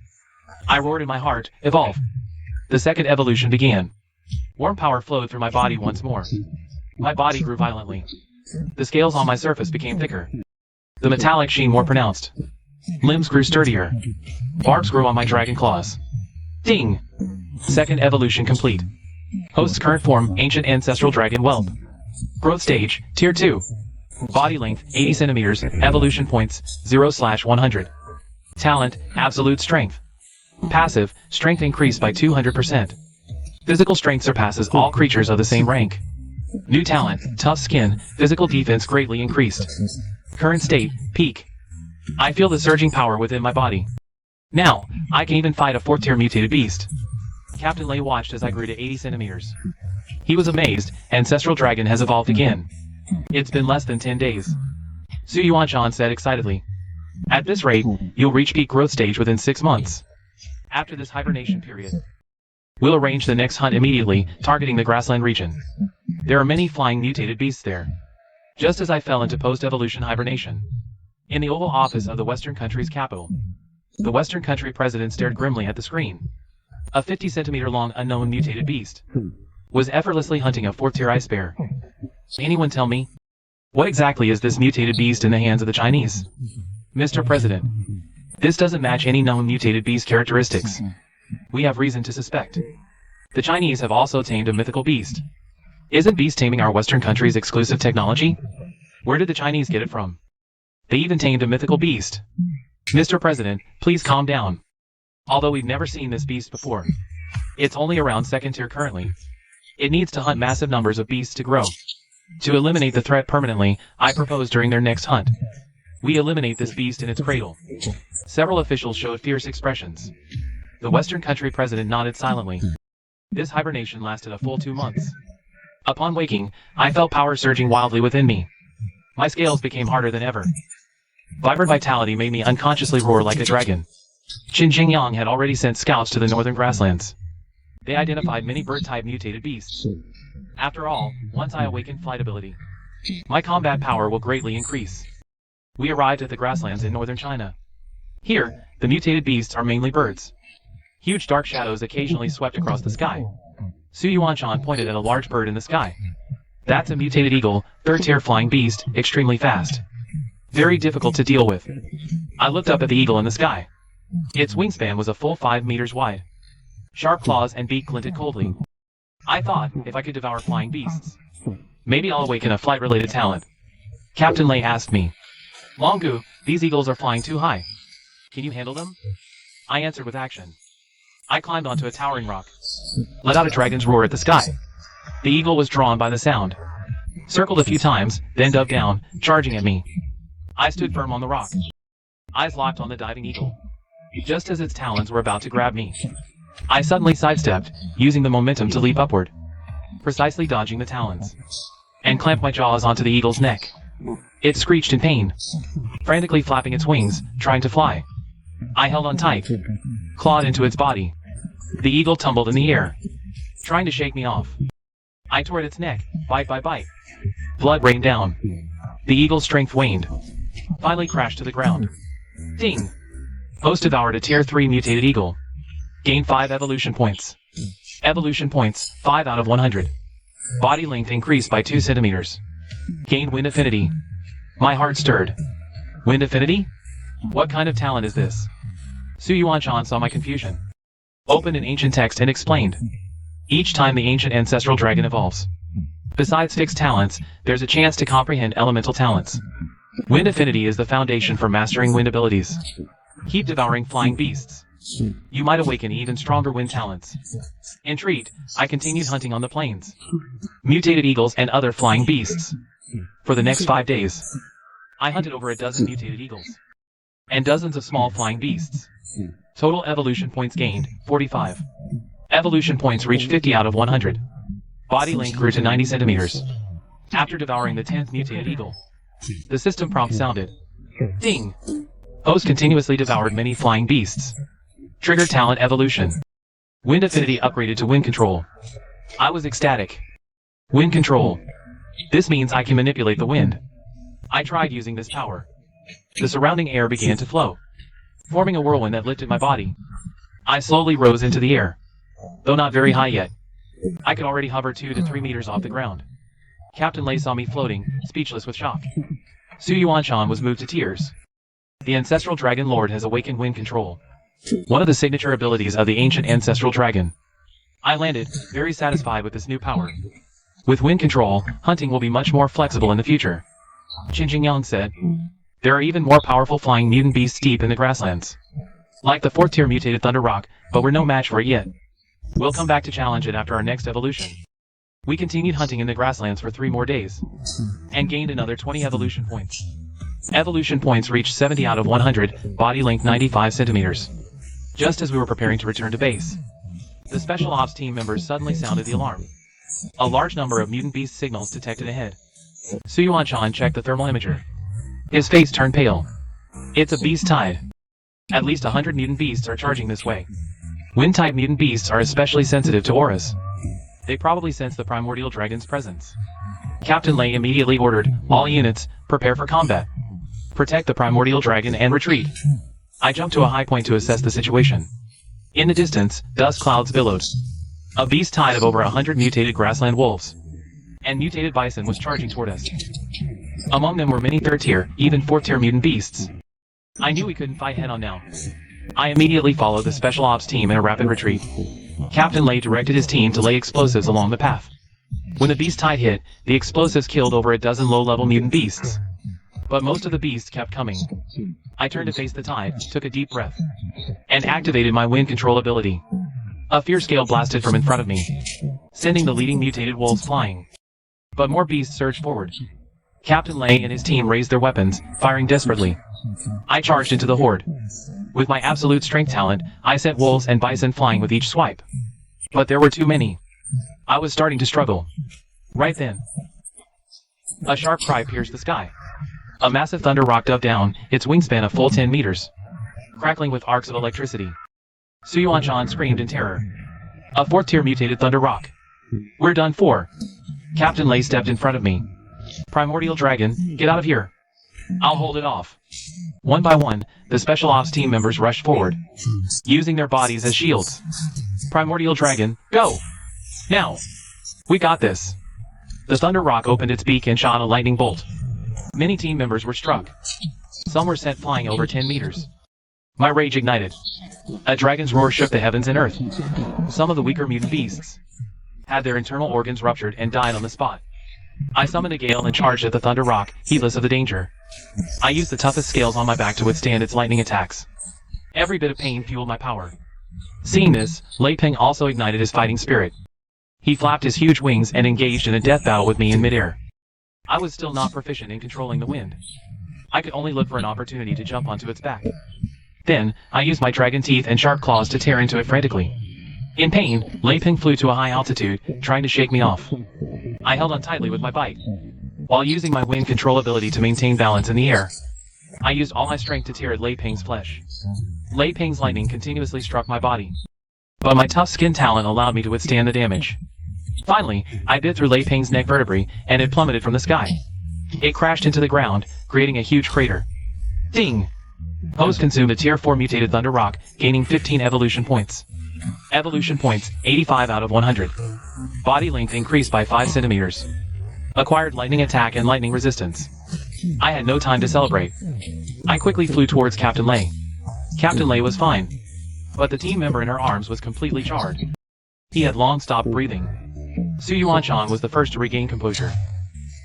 I roared in my heart, "Evolve!" The 2nd evolution began. Warm power flowed through my body once more. My body grew violently. The scales on my surface became thicker. The metallic sheen more pronounced. Limbs grew sturdier. Barbs grew on my dragon claws. Ding! 2nd evolution complete. Host's current form, ancient ancestral dragon whelp. Growth stage, tier 2. Body length, 80 centimeters, evolution points, 0/100. Talent, absolute strength. Passive, strength increased by 200%. Physical strength surpasses all creatures of the same rank. New talent, tough skin, physical defense greatly increased. Current state, peak. I feel the surging power within my body. Now, I can even fight a 4th tier mutated beast. Captain Lei watched as I grew to 80 centimeters. He was amazed, ancestral dragon has evolved again. It's been less than 10 days. Su Yuanshan said excitedly. At this rate, you'll reach peak growth stage within 6 months. After this hibernation period, we'll arrange the next hunt immediately, targeting the grassland region. There are many flying mutated beasts there. Just as I fell into post-evolution hibernation. In the Oval Office of the Western country's capital, the Western country president stared grimly at the screen. A 50-centimeter-long unknown mutated beast was effortlessly hunting a 4th tier ice bear. Anyone tell me? What exactly is this mutated beast in the hands of the Chinese? Mr. President, this doesn't match any known mutated beast characteristics. We have reason to suspect. The Chinese have also tamed a mythical beast. Isn't beast taming our Western country's exclusive technology? Where did the Chinese get it from? They even tamed a mythical beast. Mr. President, please calm down. Although we've never seen this beast before. It's only around 2nd tier currently. It needs to hunt massive numbers of beasts to grow. To eliminate the threat permanently, I propose during their next hunt, we eliminate this beast in its cradle. Several officials showed fierce expressions. The Western country president nodded silently. This hibernation lasted a full 2 months. Upon waking, I felt power surging wildly within me. My scales became harder than ever. Vibrant vitality made me unconsciously roar like a dragon. Qin Jingyang had already sent scouts to the northern grasslands. They identified many bird-type mutated beasts. After all, once I awaken flight ability, my combat power will greatly increase. We arrived at the grasslands in northern China. Here, the mutated beasts are mainly birds. Huge dark shadows occasionally swept across the sky. Su Yuanshan pointed at a large bird in the sky. That's a mutated eagle, 3rd tier flying beast, extremely fast. Very difficult to deal with. I looked up at the eagle in the sky. Its wingspan was a full 5 meters wide. Sharp claws and beak glinted coldly. I thought, if I could devour flying beasts, maybe I'll awaken a flight-related talent. Captain Lei asked me. Longu, these eagles are flying too high. Can you handle them? I answered with action. I climbed onto a towering rock, let out a dragon's roar at the sky. The eagle was drawn by the sound, circled a few times, then dove down, charging at me. I stood firm on the rock, eyes locked on the diving eagle. Just as its talons were about to grab me, I suddenly sidestepped, using the momentum to leap upward, precisely dodging the talons, and clamped my jaws onto the eagle's neck. It screeched in pain, frantically flapping its wings, trying to fly. I held on tight, clawed into its body. The eagle tumbled in the air, trying to shake me off. I tore at its neck, bite by bite. Blood rained down. The eagle's strength waned. finally crashed to the ground. Ding! Host devoured a Tier 3 mutated eagle. Gained 5 evolution points. Evolution points, 5 out of 100. Body length increased by 2 centimeters. Gained wind affinity. My heart stirred. Wind affinity? What kind of talent is this? Su Yuanchan saw my confusion. Opened an ancient text and explained. Each time the ancient ancestral dragon evolves. Besides fixed talents, there's a chance to comprehend elemental talents. Wind affinity is the foundation for mastering wind abilities. Keep devouring flying beasts. You might awaken even stronger wind talents. Intrigued, I continued hunting on the plains. Mutated eagles and other flying beasts. For the next 5 days, I hunted over a dozen mutated eagles. And dozens of small flying beasts. Total evolution points gained, 45. Evolution points reached 50 out of 100. Body length grew to 90 centimeters. After devouring the 10th mutated eagle, the system prompt sounded. Ding! Host continuously devoured many flying beasts. Trigger talent evolution. Wind affinity upgraded to wind control. I was ecstatic. Wind control. This means I can manipulate the wind. I tried using this power. The surrounding air began to flow, forming a whirlwind that lifted my body. I slowly rose into the air, though not very high yet. I could already hover 2 to 3 meters off the ground. Captain Lei saw me floating, speechless with shock. Su Yuanchan was moved to tears. The Ancestral Dragon Lord has awakened wind control, one of the signature abilities of the ancient Ancestral Dragon. I landed, very satisfied with this new power. With wind control, hunting will be much more flexible in the future. Qin Jingyang said. There are even more powerful flying mutant beasts deep in the grasslands. Like the 4th tier mutated Thunder Rock, but we're no match for it yet. We'll come back to challenge it after our next evolution. We continued hunting in the grasslands for 3 more days, and gained another 20 evolution points. Evolution points reached 70 out of 100, body length 95 centimeters. Just as we were preparing to return to base, the Special Ops team members suddenly sounded the alarm. A large number of mutant beast signals detected ahead. Su Yuanchan checked the thermal imager. His face turned pale. It's a beast tide. At least 100 mutant beasts are charging this way. Wind-type mutant beasts are especially sensitive to auras. They probably sense the primordial dragon's presence. Captain Lei immediately ordered, all units, prepare for combat. Protect the primordial dragon and retreat. I jumped to a high point to assess the situation. In the distance, dust clouds billowed. A beast tide of over 100 mutated grassland wolves and mutated bison was charging toward us. Among them were many 3rd tier, even 4th tier mutant beasts. I knew we couldn't fight head-on now. I immediately followed the Special Ops team in a rapid retreat. Captain Lei directed his team to lay explosives along the path. When the beast tide hit, the explosives killed over a dozen low-level mutant beasts. But most of the beasts kept coming. I turned to face the tide, took a deep breath, and activated my wind control ability. A fierce gale blasted from in front of me, sending the leading mutated wolves flying. But more beasts surged forward. Captain Lei and his team raised their weapons, firing desperately. I charged into the horde. With my absolute strength talent, I sent wolves and bison flying with each swipe. But there were too many. I was starting to struggle. Right then, a sharp cry pierced the sky. A massive thunder rock dove down, its wingspan a full 10 meters, crackling with arcs of electricity. Su Yuanchan screamed in terror. A 4th tier mutated thunder rock. We're done for. Captain Lei stepped in front of me. Primordial dragon, get out of here. I'll hold it off. One by one, the Special Ops team members rushed forward, using their bodies as shields. Primordial dragon, go! Now! We got this. The thunder rock opened its beak and shot a lightning bolt. Many team members were struck. Some were sent flying over 10 meters. My rage ignited. A dragon's roar shook the heavens and earth. Some of the weaker mutant beasts had their internal organs ruptured and died on the spot. I summoned a gale and charged at the thunder rock, heedless of the danger. I used the toughest scales on my back to withstand its lightning attacks. Every bit of pain fueled my power. Seeing this, Lei Peng also ignited his fighting spirit. He flapped his huge wings and engaged in a death battle with me in midair. I was still not proficient in controlling the wind. I could only look for an opportunity to jump onto its back. Then, I used my dragon teeth and sharp claws to tear into it frantically. In pain, Lei Peng flew to a high altitude, trying to shake me off. I held on tightly with my bite, while using my wind control ability to maintain balance in the air. I used all my strength to tear at Lei Peng's flesh. Lei Peng's lightning continuously struck my body, but my tough skin talent allowed me to withstand the damage. Finally, I bit through Lei Peng's neck vertebrae, and it plummeted from the sky. It crashed into the ground, creating a huge crater. Ding! Host consumed a Tier 4 mutated Thunder Rock, gaining 15 evolution points. Evolution points, 85 out of 100. Body length increased by 5 centimeters. Acquired lightning attack and lightning resistance. I had no time to celebrate. I quickly flew towards Captain Lei. Captain Lei was fine, but the team member in her arms was completely charred. He had long stopped breathing. Su Yuanshan was the first to regain composure.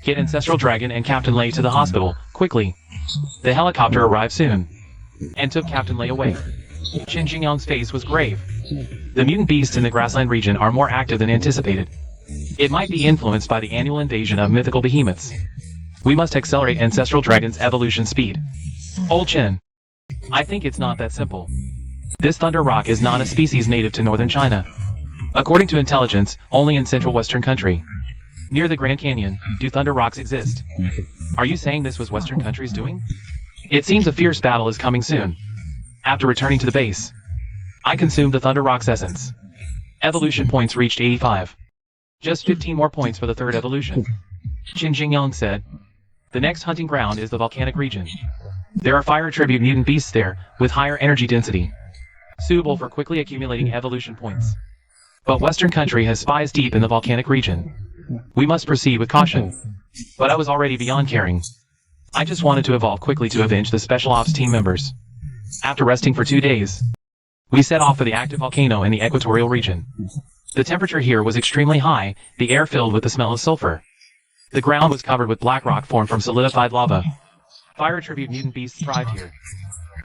Get Ancestral Dragon and Captain Lei to the hospital, quickly. The helicopter arrived soon, and took Captain Lei away. Qin Jingyang's face was grave. The mutant beasts in the grassland region are more active than anticipated. It might be influenced by the annual invasion of mythical behemoths. We must accelerate Ancestral Dragon's evolution speed. Old Qin. I think it's not that simple. This Thunder Rock is not a species native to northern China. According to intelligence, only in central western country. Near the Grand Canyon, do Thunder Rocks exist? Are you saying this was western country's doing? It seems a fierce battle is coming soon. After returning to the base, I consumed the Thunder Rock's essence. Evolution points reached 85. Just 15 more points for the third evolution. Qin Jingyang said. The next hunting ground is the volcanic region. There are fire tribute mutant beasts there, with higher energy density. Suitable for quickly accumulating evolution points. But Western country has spies deep in the volcanic region. We must proceed with caution. But I was already beyond caring. I just wanted to evolve quickly to avenge the Special Ops team members. After resting for 2 days, we set off for the active volcano in the equatorial region. The temperature here was extremely high, the air filled with the smell of sulfur. The ground was covered with black rock formed from solidified lava. Fire tribute mutant beasts thrived here.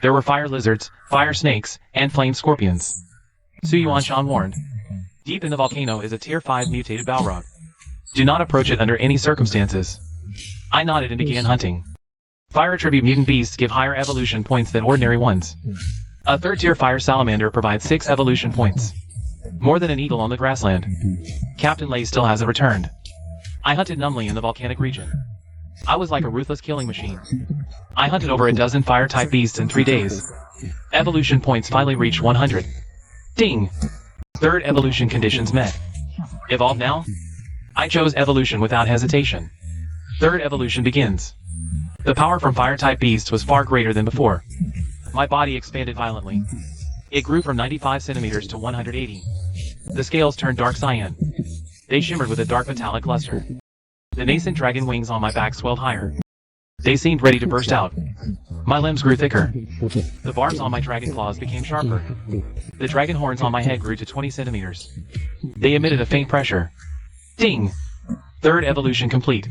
There were fire lizards, fire snakes, and flame scorpions. Su Yuanshan warned. Deep in the volcano is a Tier 5 mutated Balrog. Do not approach it under any circumstances. I nodded and began hunting. Fire tribute mutant beasts give higher evolution points than ordinary ones. A third tier fire salamander provides 6 evolution points. More than an eagle on the grassland. Captain Lei still hasn't returned. I hunted numbly in the volcanic region. I was like a ruthless killing machine. I hunted over a dozen fire-type beasts in 3 days. Evolution points finally reached 100. Ding! Third evolution conditions met. Evolve now? I chose evolution without hesitation. Third evolution begins. The power from fire-type beasts was far greater than before. My body expanded violently. It grew from 95 centimeters to 180. The scales turned dark cyan. They shimmered with a dark metallic luster. The nascent dragon wings on my back swelled higher. They seemed ready to burst out. My limbs grew thicker. The barbs on my dragon claws became sharper. The dragon horns on my head grew to 20 centimeters. They emitted a faint pressure. Ding! Third evolution complete.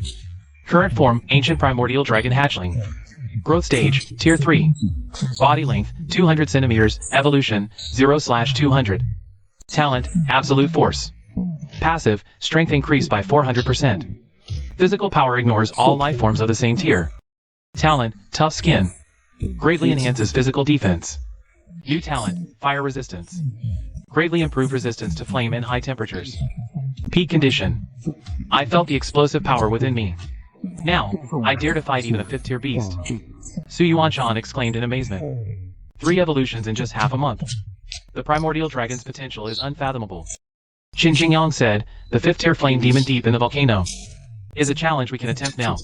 Current form, Ancient Primordial Dragon Hatchling. Growth stage, Tier 3. Body length, 200 centimeters, evolution, 0/200. Talent, Absolute Force. Passive, strength increased by 400%. Physical power ignores all life forms of the same tier. Talent, Tough Skin. Greatly enhances physical defense. New talent, Fire Resistance. Greatly improved resistance to flame and high temperatures. Peak condition. I felt the explosive power within me. Now, I dare to fight even a 5th tier beast. Su Yuanshan exclaimed in amazement. 3 evolutions in just half a month. The primordial dragon's potential is unfathomable. Qin Jingyang said, the 5th tier flame demon deep in the volcano is a challenge we can attempt now.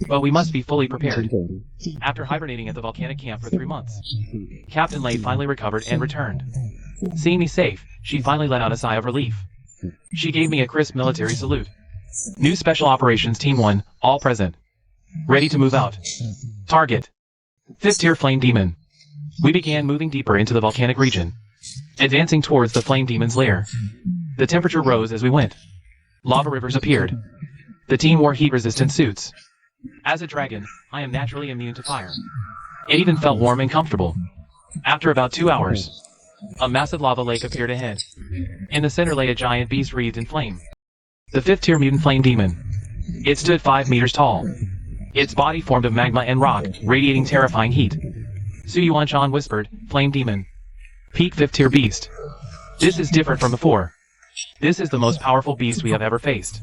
But we must be fully prepared. After hibernating at the volcanic camp for 3 months, Captain Lei finally recovered and returned. Seeing me safe, she finally let out a sigh of relief. She gave me a crisp military salute. New Special Operations Team 1, all present. Ready to move out. Target. 5th tier flame demon. We began moving deeper into the volcanic region, advancing towards the flame demon's lair. The temperature rose as we went. Lava rivers appeared. The team wore heat-resistant suits. As a dragon, I am naturally immune to fire. It even felt warm and comfortable. After about 2 hours, a massive lava lake appeared ahead. In the center lay a giant beast wreathed in flame. The 5th tier mutant flame demon. It stood 5 meters tall. Its body formed of magma and rock, radiating terrifying heat. Su Yuanshan whispered, Flame demon. Peak 5th tier beast. This is different from before. This is the most powerful beast we have ever faced.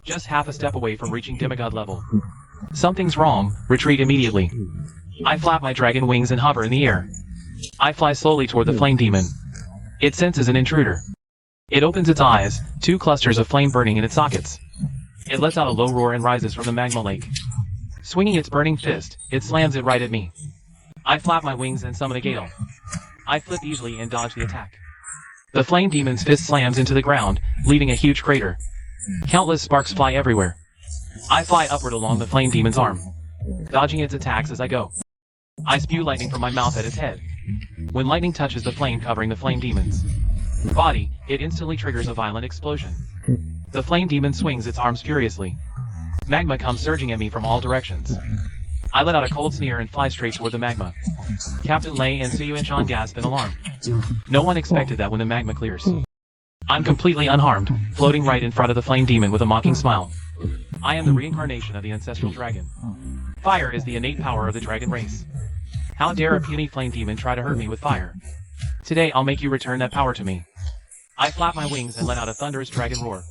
Just half a step away from reaching demigod level. Something's wrong, retreat immediately. I flap my dragon wings and hover in the air. I fly slowly toward the flame demon. It senses an intruder. It opens its eyes, 2 clusters of flame burning in its sockets. It lets out a low roar and rises from the magma lake. Swinging its burning fist, it slams it right at me. I flap my wings and summon a gale. I flip easily and dodge the attack. The flame demon's fist slams into the ground, leaving a huge crater. Countless sparks fly everywhere. I fly upward along the flame demon's arm, dodging its attacks as I go. I spew lightning from my mouth at its head. When lightning touches the flame covering the flame demon's body, it instantly triggers a violent explosion. The flame demon swings its arms furiously. Magma comes surging at me from all directions. I let out a cold sneer and fly straight toward the magma. Captain Lei and Suyu and Sean gasp in alarm. No one expected that when the magma clears. I'm completely unharmed, floating right in front of the flame demon with a mocking smile. I am the reincarnation of the ancestral dragon. Fire is the innate power of the dragon race. How dare a puny flame demon try to hurt me with fire? Today I'll make you return that power to me. I flap my wings and let out a thunderous dragon roar.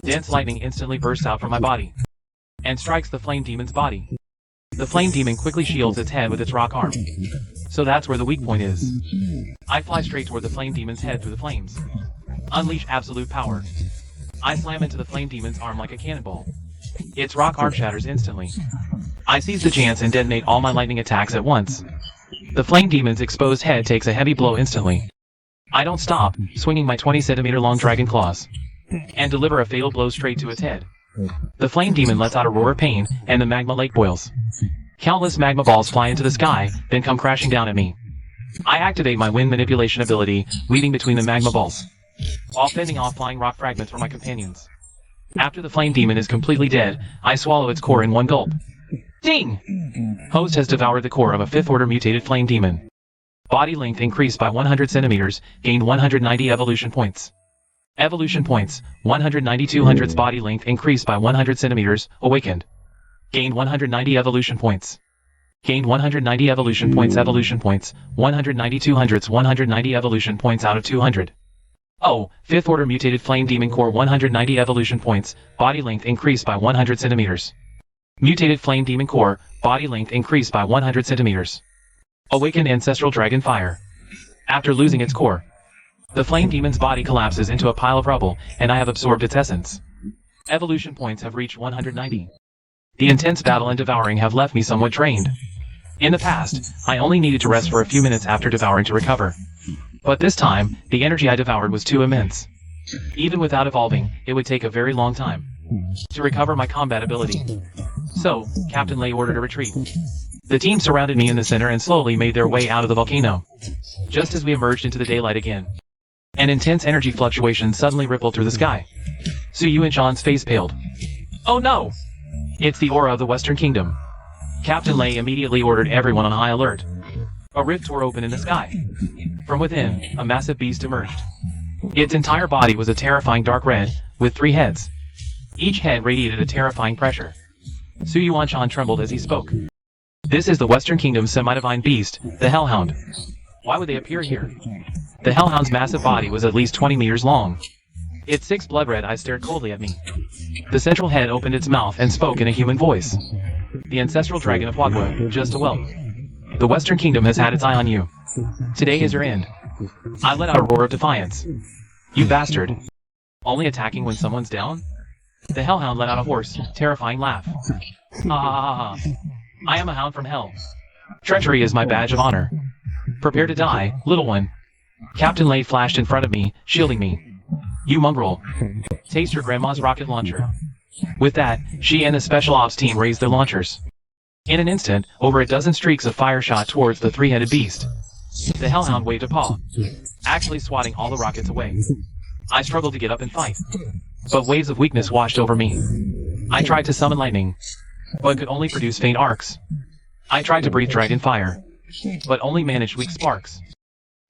Dense lightning instantly bursts out from my body and strikes the flame demon's body. The flame demon quickly shields its head with its rock arm. So that's where the weak point is. I fly straight toward the flame demon's head through the flames. Unleash absolute power. I slam into the flame demon's arm like a cannonball. Its rock arm shatters instantly. I seize the chance and detonate all my lightning attacks at once. The flame demon's exposed head takes a heavy blow instantly. I don't stop, swinging my 20-centimeter long dragon claws, and deliver a fatal blow straight to its head. The flame demon lets out a roar of pain, and the magma lake boils. Countless magma balls fly into the sky, then come crashing down at me. I activate my wind manipulation ability, weaving between the magma balls, while fending off flying rock fragments for my companions. After the flame demon is completely dead, I swallow its core in one gulp. Ding! Host has devoured the core of a 5th-order mutated flame demon. Body length increased by 100 centimeters, gained 190 evolution points. Evolution points, 190 200's body length increased by 100 centimeters, awakened. Gained 190 evolution points. Gained 190 evolution points, 190 200's 190 evolution points out of 200. Oh, 5th order mutated flame demon core 190 evolution points, body length increased by 100 centimeters. Mutated flame demon core, body length increased by 100 centimeters. Awakened ancestral dragon fire. After losing its core, the flame demon's body collapses into a pile of rubble, and I have absorbed its essence. Evolution points have reached 190. The intense battle and devouring have left me somewhat drained. In the past, I only needed to rest for a few minutes after devouring to recover. But this time, the energy I devoured was too immense. Even without evolving, it would take a very long time to recover my combat ability. So, Captain Lei ordered a retreat. The team surrounded me in the center and slowly made their way out of the volcano. Just as we emerged into the daylight again, an intense energy fluctuation suddenly rippled through the sky. Suyu and Sean's face paled. Oh no! It's the aura of the Western Kingdom. Captain Lei immediately ordered everyone on high alert. A rift tore open in the sky. From within, a massive beast emerged. Its entire body was a terrifying dark red, with 3 heads. Each head radiated a terrifying pressure. Suyu Anshan trembled as he spoke. This is the Western Kingdom's semi-divine beast, the Hellhound. Why would they appear here? The Hellhound's massive body was at least 20 meters long. Its 6 blood-red eyes stared coldly at me. The central head opened its mouth and spoke in a human voice. The ancestral dragon of Wagwa, just awoke. The Western Kingdom has had its eye on you. Today is your end. I let out a roar of defiance. You bastard. Only attacking when someone's down? The Hellhound let out a hoarse, terrifying laugh. Ah! I am a hound from hell. Treachery is my badge of honor. Prepare to die, little one. Captain Lei flashed in front of me, shielding me. You mongrel. Taste your grandma's rocket launcher. With that, she and the special ops team raised their launchers. In an instant, over a dozen streaks of fire shot towards the 3-headed beast. The Hellhound waved a paw, actually swatting all the rockets away. I struggled to get up and fight, but waves of weakness washed over me. I tried to summon lightning, but could only produce faint arcs. I tried to breathe dragon fire, but only managed weak sparks.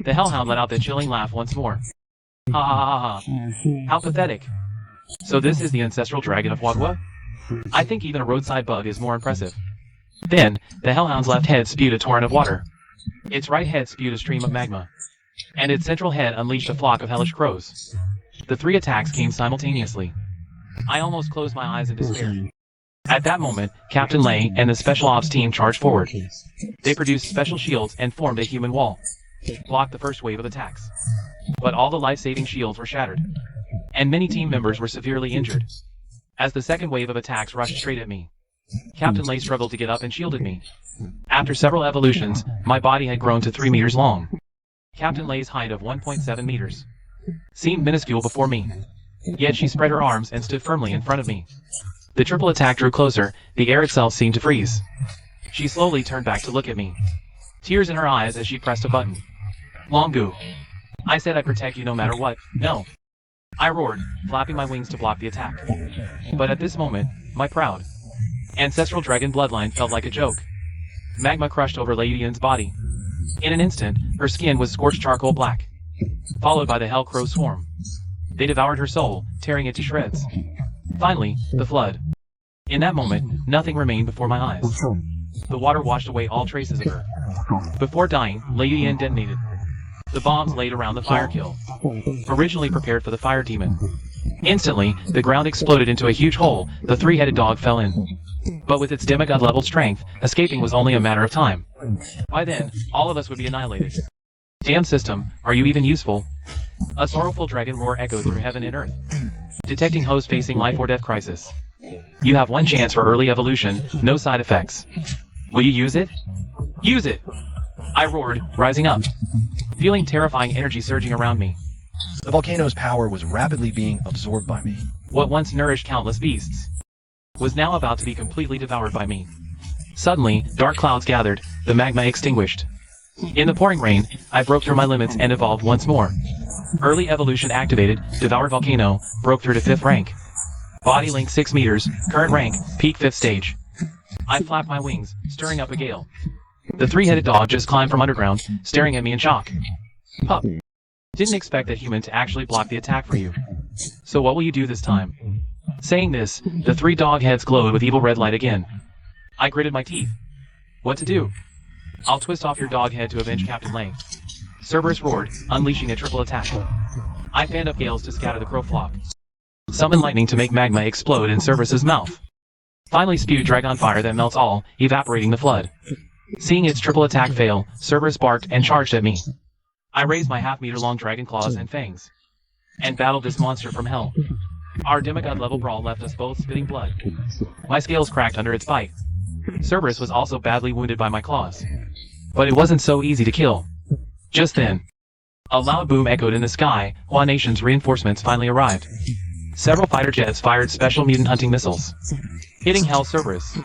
The Hellhound let out the chilling laugh once more. Ha ha ha ha. How pathetic. So this is the ancestral dragon of Wagwa? I think even a roadside bug is more impressive. Then, the Hellhound's left head spewed a torrent of water. Its right head spewed a stream of magma. And its central head unleashed a flock of hellish crows. The 3 attacks came simultaneously. I almost closed my eyes in despair. At that moment, Captain Lei and the special ops team charged forward. They produced special shields and formed a human wall. Blocked the first wave of attacks. But all the life-saving shields were shattered. And many team members were severely injured. As the second wave of attacks rushed straight at me, Captain Lei struggled to get up and shielded me. After several evolutions, my body had grown to 3 meters long. Captain Lei's height of 1.7 meters seemed minuscule before me. Yet she spread her arms and stood firmly in front of me. The triple attack drew closer, the air itself seemed to freeze. She slowly turned back to look at me. Tears in her eyes as she pressed a button. Longu. I said I'd protect you no matter what. No. I roared, flapping my wings to block the attack. But at this moment, my proud ancestral dragon bloodline felt like a joke. Magma crushed over Lady Yin's body. In an instant, her skin was scorched charcoal black, followed by the Hell Crow swarm. They devoured her soul, tearing it to shreds. Finally, the flood. In that moment, nothing remained before my eyes. The water washed away all traces of her. Before dying, Lady Yin detonated the bombs laid around the fire kill, originally prepared for the fire demon. Instantly, the ground exploded into a huge hole. The three-headed dog fell in. But with its demigod-level strength, escaping was only a matter of time. By then, all of us would be annihilated. Damn system, are you even useful? A sorrowful dragon roar echoed through heaven and earth, detecting hosts facing life or death crisis. You have one chance for early evolution, no side effects. Will you use it? Use it! I roared, rising up, feeling terrifying energy surging around me. The volcano's power was rapidly being absorbed by me. What once nourished countless beasts was now about to be completely devoured by me. Suddenly, dark clouds gathered, the magma extinguished. In the pouring rain, I broke through my limits and evolved once more. Early evolution activated, devoured volcano, broke through to 5th rank. Body length 6 meters, current rank, peak 5th stage. I flapped my wings, stirring up a gale. The three-headed dog just climbed from underground, staring at me in shock. Pup. Didn't expect that human to actually block the attack for you. So what will you do this time? Saying this, the 3 dog heads glowed with evil red light again. I gritted my teeth. What to do? I'll twist off your dog head to avenge Captain Lei. Cerberus roared, unleashing a triple attack. I fanned up gales to scatter the crow flock. Summoned lightning to make magma explode in Cerberus's mouth. Finally spewed dragon fire that melts all, evaporating the flood. Seeing its triple attack fail, Cerberus barked and charged at me. I raised my half-meter-long dragon claws and fangs, and battled this monster from hell. Our demigod-level brawl left us both spitting blood. My scales cracked under its bite. Cerberus was also badly wounded by my claws. But it wasn't so easy to kill. Just then, a loud boom echoed in the sky. Hua Nation's reinforcements finally arrived. Several fighter jets fired special mutant hunting missiles, hitting Hell Cerberus.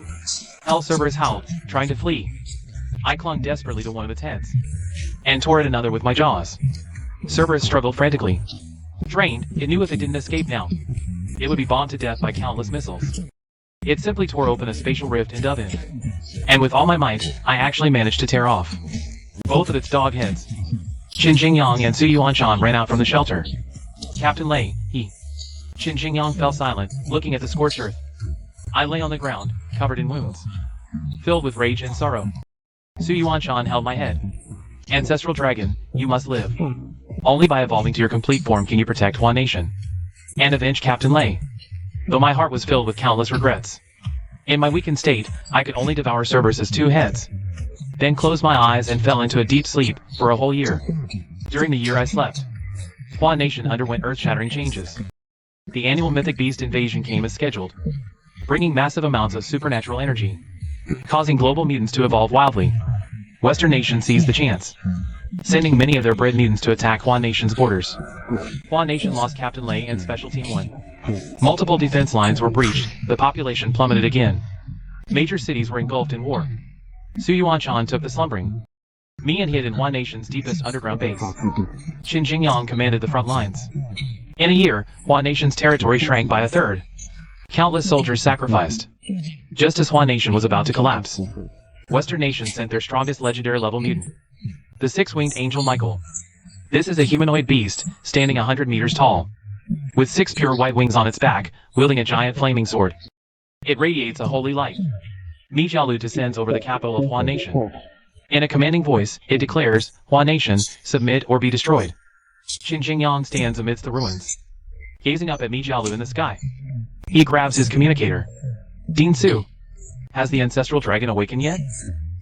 Hell Cerberus howled, trying to flee. I clung desperately to one of its heads, and tore at another with my jaws. Cerberus struggled frantically. Drained, it knew if it didn't escape now, it would be bombed to death by countless missiles. It simply tore open a spatial rift and dove in. And with all my might, I actually managed to tear off both of its dog heads. Qin Jingyang and Su Yuanshan ran out from the shelter. Captain Lei, he. Qin Jingyang fell silent, looking at the scorched earth. I lay on the ground, covered in wounds, filled with rage and sorrow. Su Yuanshan held my head. Ancestral dragon, you must live. Only by evolving to your complete form can you protect Hua Nation and avenge Captain Lei. Though my heart was filled with countless regrets. In my weakened state, I could only devour Cerberus's 2 heads. Then closed my eyes and fell into a deep sleep for a whole year. During the year I slept, Hua Nation underwent earth-shattering changes. The annual mythic beast invasion came as scheduled, bringing massive amounts of supernatural energy, causing global mutants to evolve wildly. Western nations seized the chance, sending many of their bred mutants to attack Hua Nation's borders. Hua Nation lost Captain Lei and Special Team 1. Multiple defense lines were breached, the population plummeted again. Major cities were engulfed in war. Su Yuanshan took the slumbering me and hid in Hua Nation's deepest underground base. Qin Jingyang commanded the front lines. In a year, Hua Nation's territory shrank by 1/3. Countless soldiers sacrificed. Just as Hua Nation was about to collapse, Western nations sent their strongest legendary level mutant, the 6-winged Angel Michael. This is a humanoid beast, standing 100 meters tall, with 6 pure white wings on its back, wielding a giant flaming sword. It radiates a holy light. Mi Jialu descends over the capital of Hua Nation. In a commanding voice, it declares, Hua Nation, submit or be destroyed. Qin Jingyang stands amidst the ruins, gazing up at Mi Jialu in the sky. He grabs his communicator. Dean Su. Has the ancestral dragon awakened yet?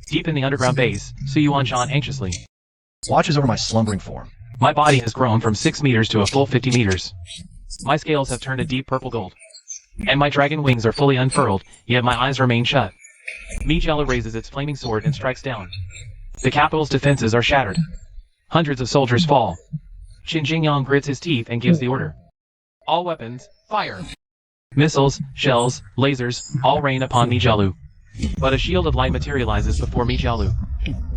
Deep in the underground base, Su Yuanshan anxiously Watches over my slumbering form. My body has grown from 6 meters to a full 50 meters. My scales have turned a deep purple gold. and my dragon wings are fully unfurled, yet my eyes remain shut. Mijialu raises its flaming sword and strikes down. The capital's defenses are shattered. Hundreds of soldiers fall. Qin Jingyang grits his teeth and gives the order. All weapons, fire! Missiles, shells, lasers, all rain upon Mijialu. But a shield of light materializes before Mijialu.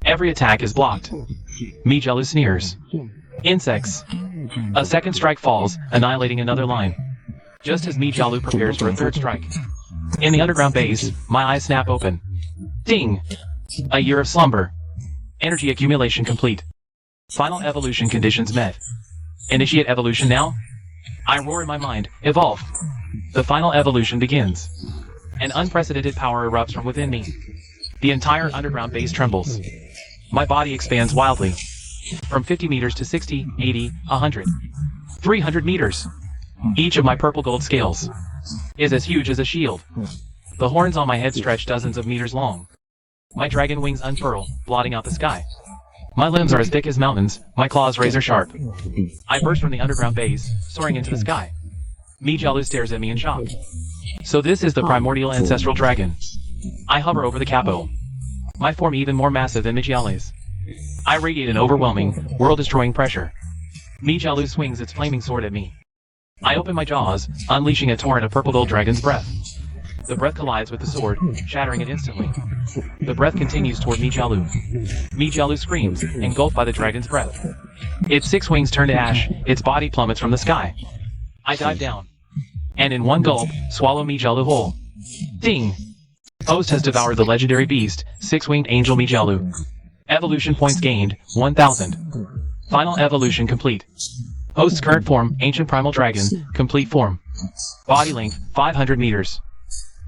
Every attack is blocked. Mijialu sneers. Insects. A second strike falls, annihilating another line. Just as Mijialu prepares for a third strike. In the underground base, my eyes snap open. Ding! A year of slumber. Energy accumulation complete. Final evolution conditions met. Initiate evolution now? I roar in my mind, evolve. The final evolution begins. An unprecedented power erupts from within me. The entire underground base trembles. My body expands wildly. From 50 meters to 60, 80, 100. 300 meters. Each of my purple gold scales is as huge as a shield. The horns on my head stretch dozens of meters long. My dragon wings unfurl, blotting out the sky. My limbs are as thick as mountains, my claws razor sharp. I burst from the underground base, soaring into the sky. Mijialu stares at me in shock. So this is the primordial ancestral dragon. I hover over the capital. My form even more massive than Mijiale's. I radiate an overwhelming, world-destroying pressure. Mijialu swings its flaming sword at me. I open my jaws, unleashing a torrent of purple gold dragon's breath. The breath collides with the sword, shattering it instantly. The breath continues toward Mijialu. Mijialu screams, engulfed by the dragon's breath. Its 6 wings turn to ash, its body plummets from the sky. I dive down. And in one gulp, swallow Mijialu whole. Ding! Host has devoured the legendary beast, 6-winged angel Mijialu. Evolution points gained, 1000. Final evolution complete. Host's current form, ancient primal dragon, complete form. Body length, 500 meters.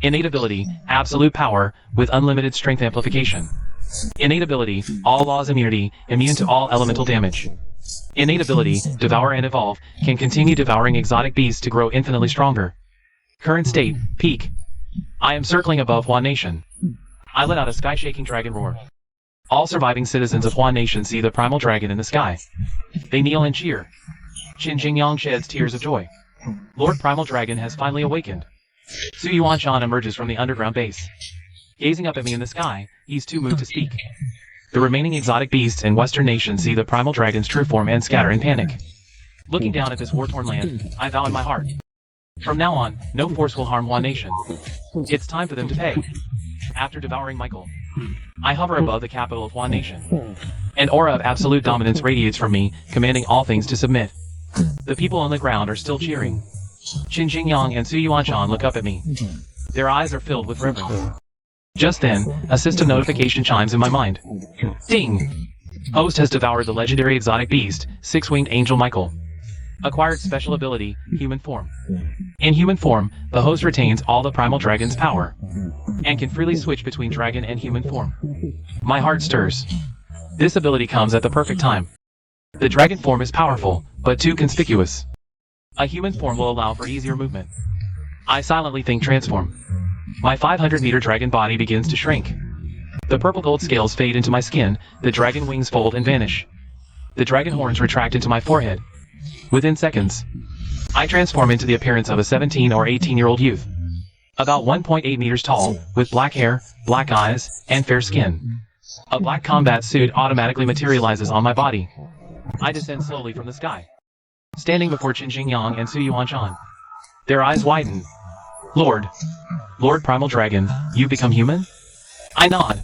Innate ability, absolute power, with unlimited strength amplification. Innate ability, all laws immunity, immune to all elemental damage. Innate ability, devour and evolve, can continue devouring exotic beasts to grow infinitely stronger. Current state, peak. I am circling above Huan Nation. I let out a sky-shaking dragon roar. All surviving citizens of Huan Nation see the primal dragon in the sky. They kneel and cheer. Qin Jingyang sheds tears of joy. Lord Primal Dragon has finally awakened. Su Yuanshan emerges from the underground base. Gazing up at me in the sky, he's too moved to speak. The remaining exotic beasts in Western nations see the primal dragon's true form and scatter in panic. Looking down at this war-torn land, I vow in my heart. From now on, no force will harm Huan Nation. It's time for them to pay. After devouring Michael, I hover above the capital of Huan Nation. An aura of absolute dominance radiates from me, commanding all things to submit. The people on the ground are still cheering. Qin Jingyang and Su Yuanshan look up at me. Their eyes are filled with reverence. Just then, a system notification chimes in my mind. Ding! Host has devoured the legendary exotic beast, 6-winged angel Michael. Acquired special ability, human form. In human form, the host retains all the primal dragon's power, and can freely switch between dragon and human form. My heart stirs. This ability comes at the perfect time. The dragon form is powerful, but too conspicuous. A human form will allow for easier movement. I silently think transform. My 500-meter dragon body begins to shrink. The purple gold scales fade into my skin, the dragon wings fold and vanish. The dragon horns retract into my forehead. Within seconds, I transform into the appearance of a 17 or 18-year-old youth. About 1.8 meters tall, with black hair, black eyes, and fair skin. A black combat suit automatically materializes on my body. I descend slowly from the sky. Standing before Qin Jingyang and Su Yuanshan. Their eyes widen. Lord Primal Dragon, you become human? I nod.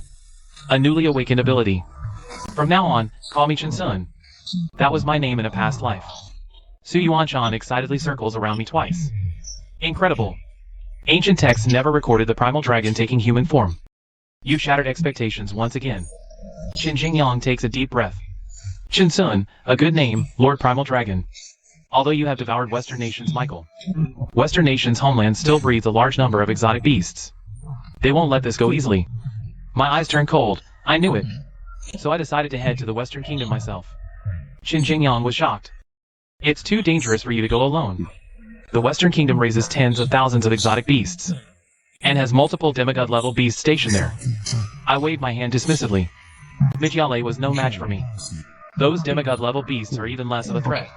A newly awakened ability. From now on, call me Qin Sun. That was my name in a past life. Su Yuanshan excitedly circles around me twice. Incredible. Ancient texts never recorded the primal dragon taking human form. You've shattered expectations once again. Qin Jingyang takes a deep breath. Qin Sun, a good name, Lord Primal Dragon. Although you have devoured Western nations, Michael. Western nations' homeland still breeds a large number of exotic beasts. They won't let this go easily. My eyes turn cold, I knew it. So I decided to head to the Western Kingdom myself. Qin Jingyang was shocked. It's too dangerous for you to go alone. The Western Kingdom raises tens of thousands of exotic beasts, and has multiple demigod-level beasts stationed there. I waved my hand dismissively. Mijiale was no match for me. Those demigod-level beasts are even less of a threat.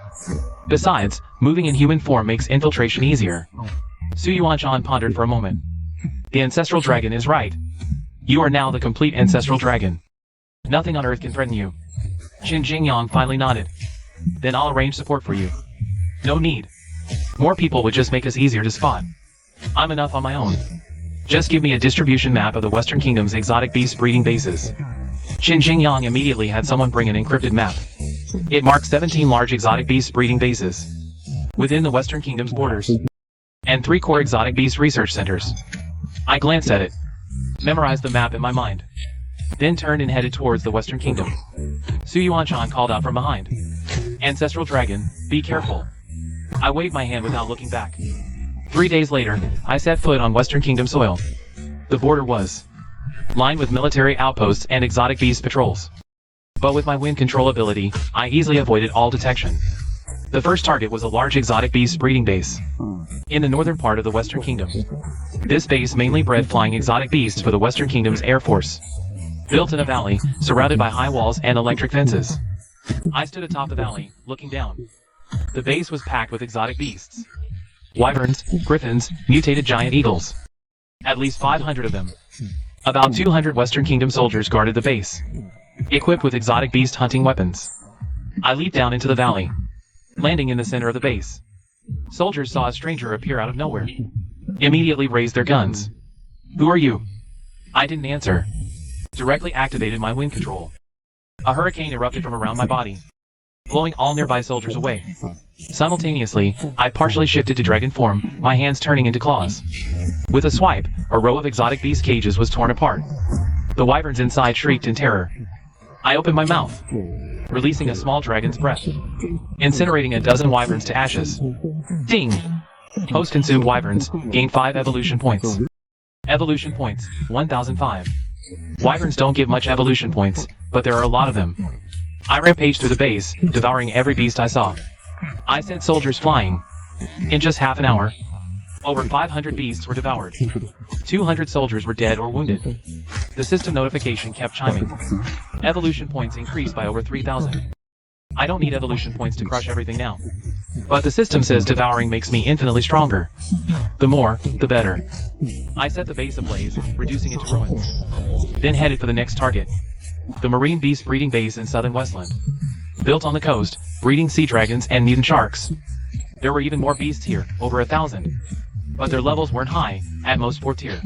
Besides, moving in human form makes infiltration easier. Su Yuanshan pondered for a moment. The ancestral dragon is right. You are now the complete ancestral dragon. Nothing on earth can threaten you. Qin Jingyang finally nodded. Then I'll arrange support for you. No need. More people would just make us easier to spot. I'm enough on my own. Just give me a distribution map of the Western Kingdom's exotic beast breeding bases. Qin Jingyang immediately had someone bring an encrypted map. It marked 17 large exotic beast breeding bases within the Western Kingdom's borders, and 3 core exotic beast research centers. I glanced at it, memorized the map in my mind, then turned and headed towards the Western Kingdom. Su Yuanshan called out from behind. Ancestral dragon, be careful. I waved my hand without looking back. 3 days later, I set foot on Western Kingdom soil. The border was lined with military outposts and exotic beast patrols. But with my wind control ability, I easily avoided all detection. The first target was a large exotic beast breeding base in the northern part of the Western Kingdom. This base mainly bred flying exotic beasts for the Western Kingdom's Air Force. Built in a valley, surrounded by high walls and electric fences. I stood atop the valley, looking down. The base was packed with exotic beasts. Wyverns, griffins, mutated giant eagles. At least 500 of them. About 200 Western Kingdom soldiers guarded the base, equipped with exotic beast hunting weapons. I leaped down into the valley, landing in the center of the base. Soldiers saw a stranger appear out of nowhere. Immediately raised their guns. Who are you? I didn't answer. Directly activated my wind control. A hurricane erupted from around my body, blowing all nearby soldiers away. Simultaneously, I partially shifted to dragon form, my hands turning into claws. With a swipe, a row of exotic beast cages was torn apart. The wyverns inside shrieked in terror. I opened my mouth, releasing a small dragon's breath, incinerating a dozen wyverns to ashes. Ding! Post-consumed wyverns gained 5 evolution points. Evolution points, 1005. Wyverns don't give much evolution points, but there are a lot of them. I rampaged through the base, devouring every beast I saw. I sent soldiers flying. In just half an hour, over 500 beasts were devoured. 200 soldiers were dead or wounded. The system notification kept chiming. Evolution points increased by over 3,000. I don't need evolution points to crush everything now. But the system says devouring makes me infinitely stronger. The more, the better. I set the base ablaze, reducing it to ruins. Then headed for the next target. The marine beast breeding base in southern Westland. Built on the coast, breeding sea dragons and mutant sharks. There were even more beasts here, over 1,000. But their levels weren't high, at most 4th tier.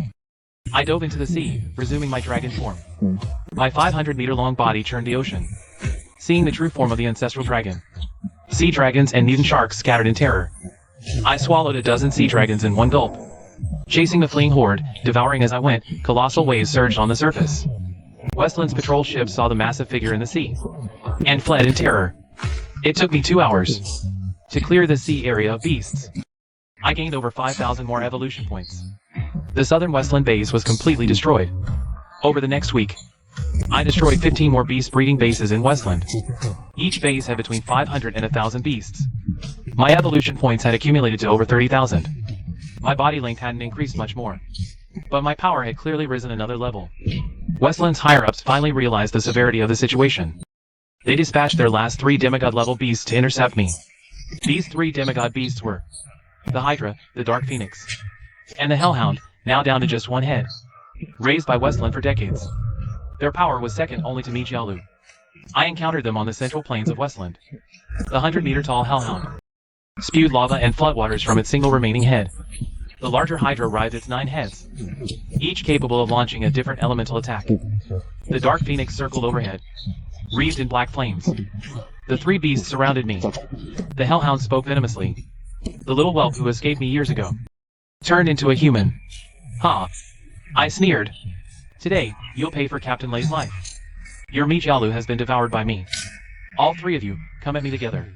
I dove into the sea, resuming my dragon form. My 500-meter-long body churned the ocean, seeing the true form of the ancestral dragon. Sea dragons and mutant sharks scattered in terror. I swallowed a dozen sea dragons in one gulp. Chasing the fleeing horde, devouring as I went, colossal waves surged on the surface. Westland's patrol ships saw the massive figure in the sea, and fled in terror. It took me 2 hours to clear the sea area of beasts. I gained over 5,000 more evolution points. The southern Westland base was completely destroyed. Over the next week, I destroyed 15 more beast breeding bases in Westland. Each base had between 500 and 1,000 beasts. My evolution points had accumulated to over 30,000. My body length hadn't increased much more, but my power had clearly risen another level. Westland's higher-ups finally realized the severity of the situation. They dispatched their last 3 demigod-level beasts to intercept me. These 3 demigod beasts were the Hydra, the Dark Phoenix, and the Hellhound, now down to just 1 head, raised by Westland for decades. Their power was second only to Mijialu. I encountered them on the central plains of Westland. The 100-meter-tall Hellhound spewed lava and floodwaters from its single remaining head. The larger Hydra writhed its 9 heads, each capable of launching a different elemental attack. The Dark Phoenix circled overhead, wreathed in black flames. The 3 beasts surrounded me. The Hellhound spoke venomously. The little whelp who escaped me years ago turned into a human. Ha! I sneered. Today, you'll pay for Captain Lei's life. Your Mijialu has been devoured by me. All 3 of you, come at me together.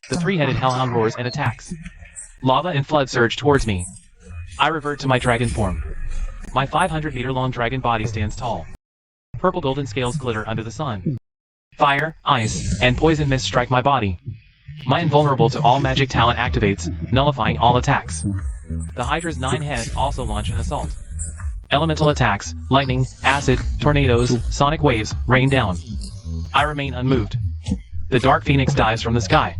The 3-headed Hellhound roars and attacks. Lava and flood surge towards me. I revert to my dragon form. My 500-meter-long dragon body stands tall. Purple golden scales glitter under the sun. Fire, ice, and poison mist strike my body. My invulnerable to all magic talent activates, nullifying all attacks. The Hydra's 9 heads also launch an assault. Elemental attacks, lightning, acid, tornadoes, sonic waves, rain down. I remain unmoved. The Dark Phoenix dives from the sky.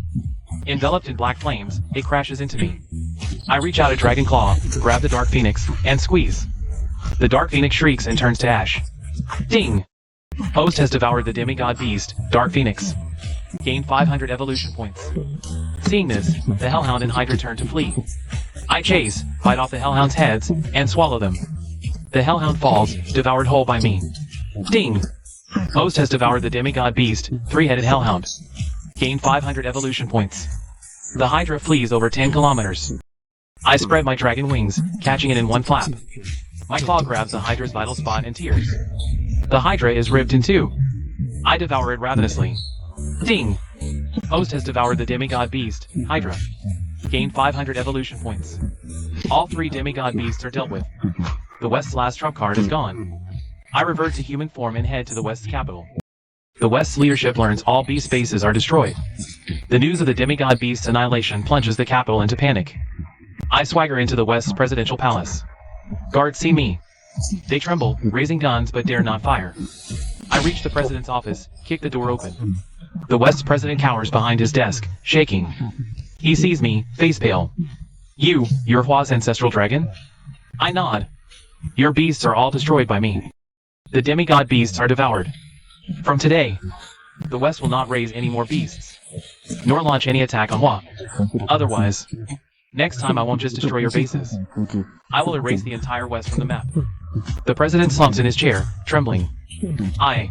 Enveloped in black flames, it crashes into me. I reach out a dragon claw, grab the Dark Phoenix, and squeeze. The Dark Phoenix shrieks and turns to ash. Ding! Host has devoured the demigod beast, Dark Phoenix. Gain 500 evolution points. Seeing this, the Hellhound and Hydra turn to flee. I chase, bite off the Hellhound's heads, and swallow them. The Hellhound falls, devoured whole by me. Ding! Host has devoured the demigod beast, three-headed Hellhound. Gain 500 evolution points. The Hydra flees over 10 kilometers. I spread my dragon wings, catching it in one flap. My claw grabs the Hydra's vital spot and tears. The Hydra is ripped in two. I devour it ravenously. Ding! Host has devoured the demigod beast, Hydra. Gain 500 evolution points. All three demigod beasts are dealt with. The West's last trump card is gone. I revert to human form and head to the West's capital. The West's leadership learns all beast bases are destroyed. The news of the demigod beast's annihilation plunges the capital into panic. I swagger into the West's presidential palace. Guards see me. They tremble, raising guns but dare not fire. I reach the president's office, kick the door open. The West's president cowers behind his desk, shaking. He sees me, face pale. You're Hua's ancestral dragon? I nod. Your beasts are all destroyed by me. The demigod beasts are devoured. From today, the West will not raise any more beasts, nor launch any attack on Hua. Otherwise, next time I won't just destroy your bases. I will erase the entire West from the map. The president slumps in his chair, trembling. I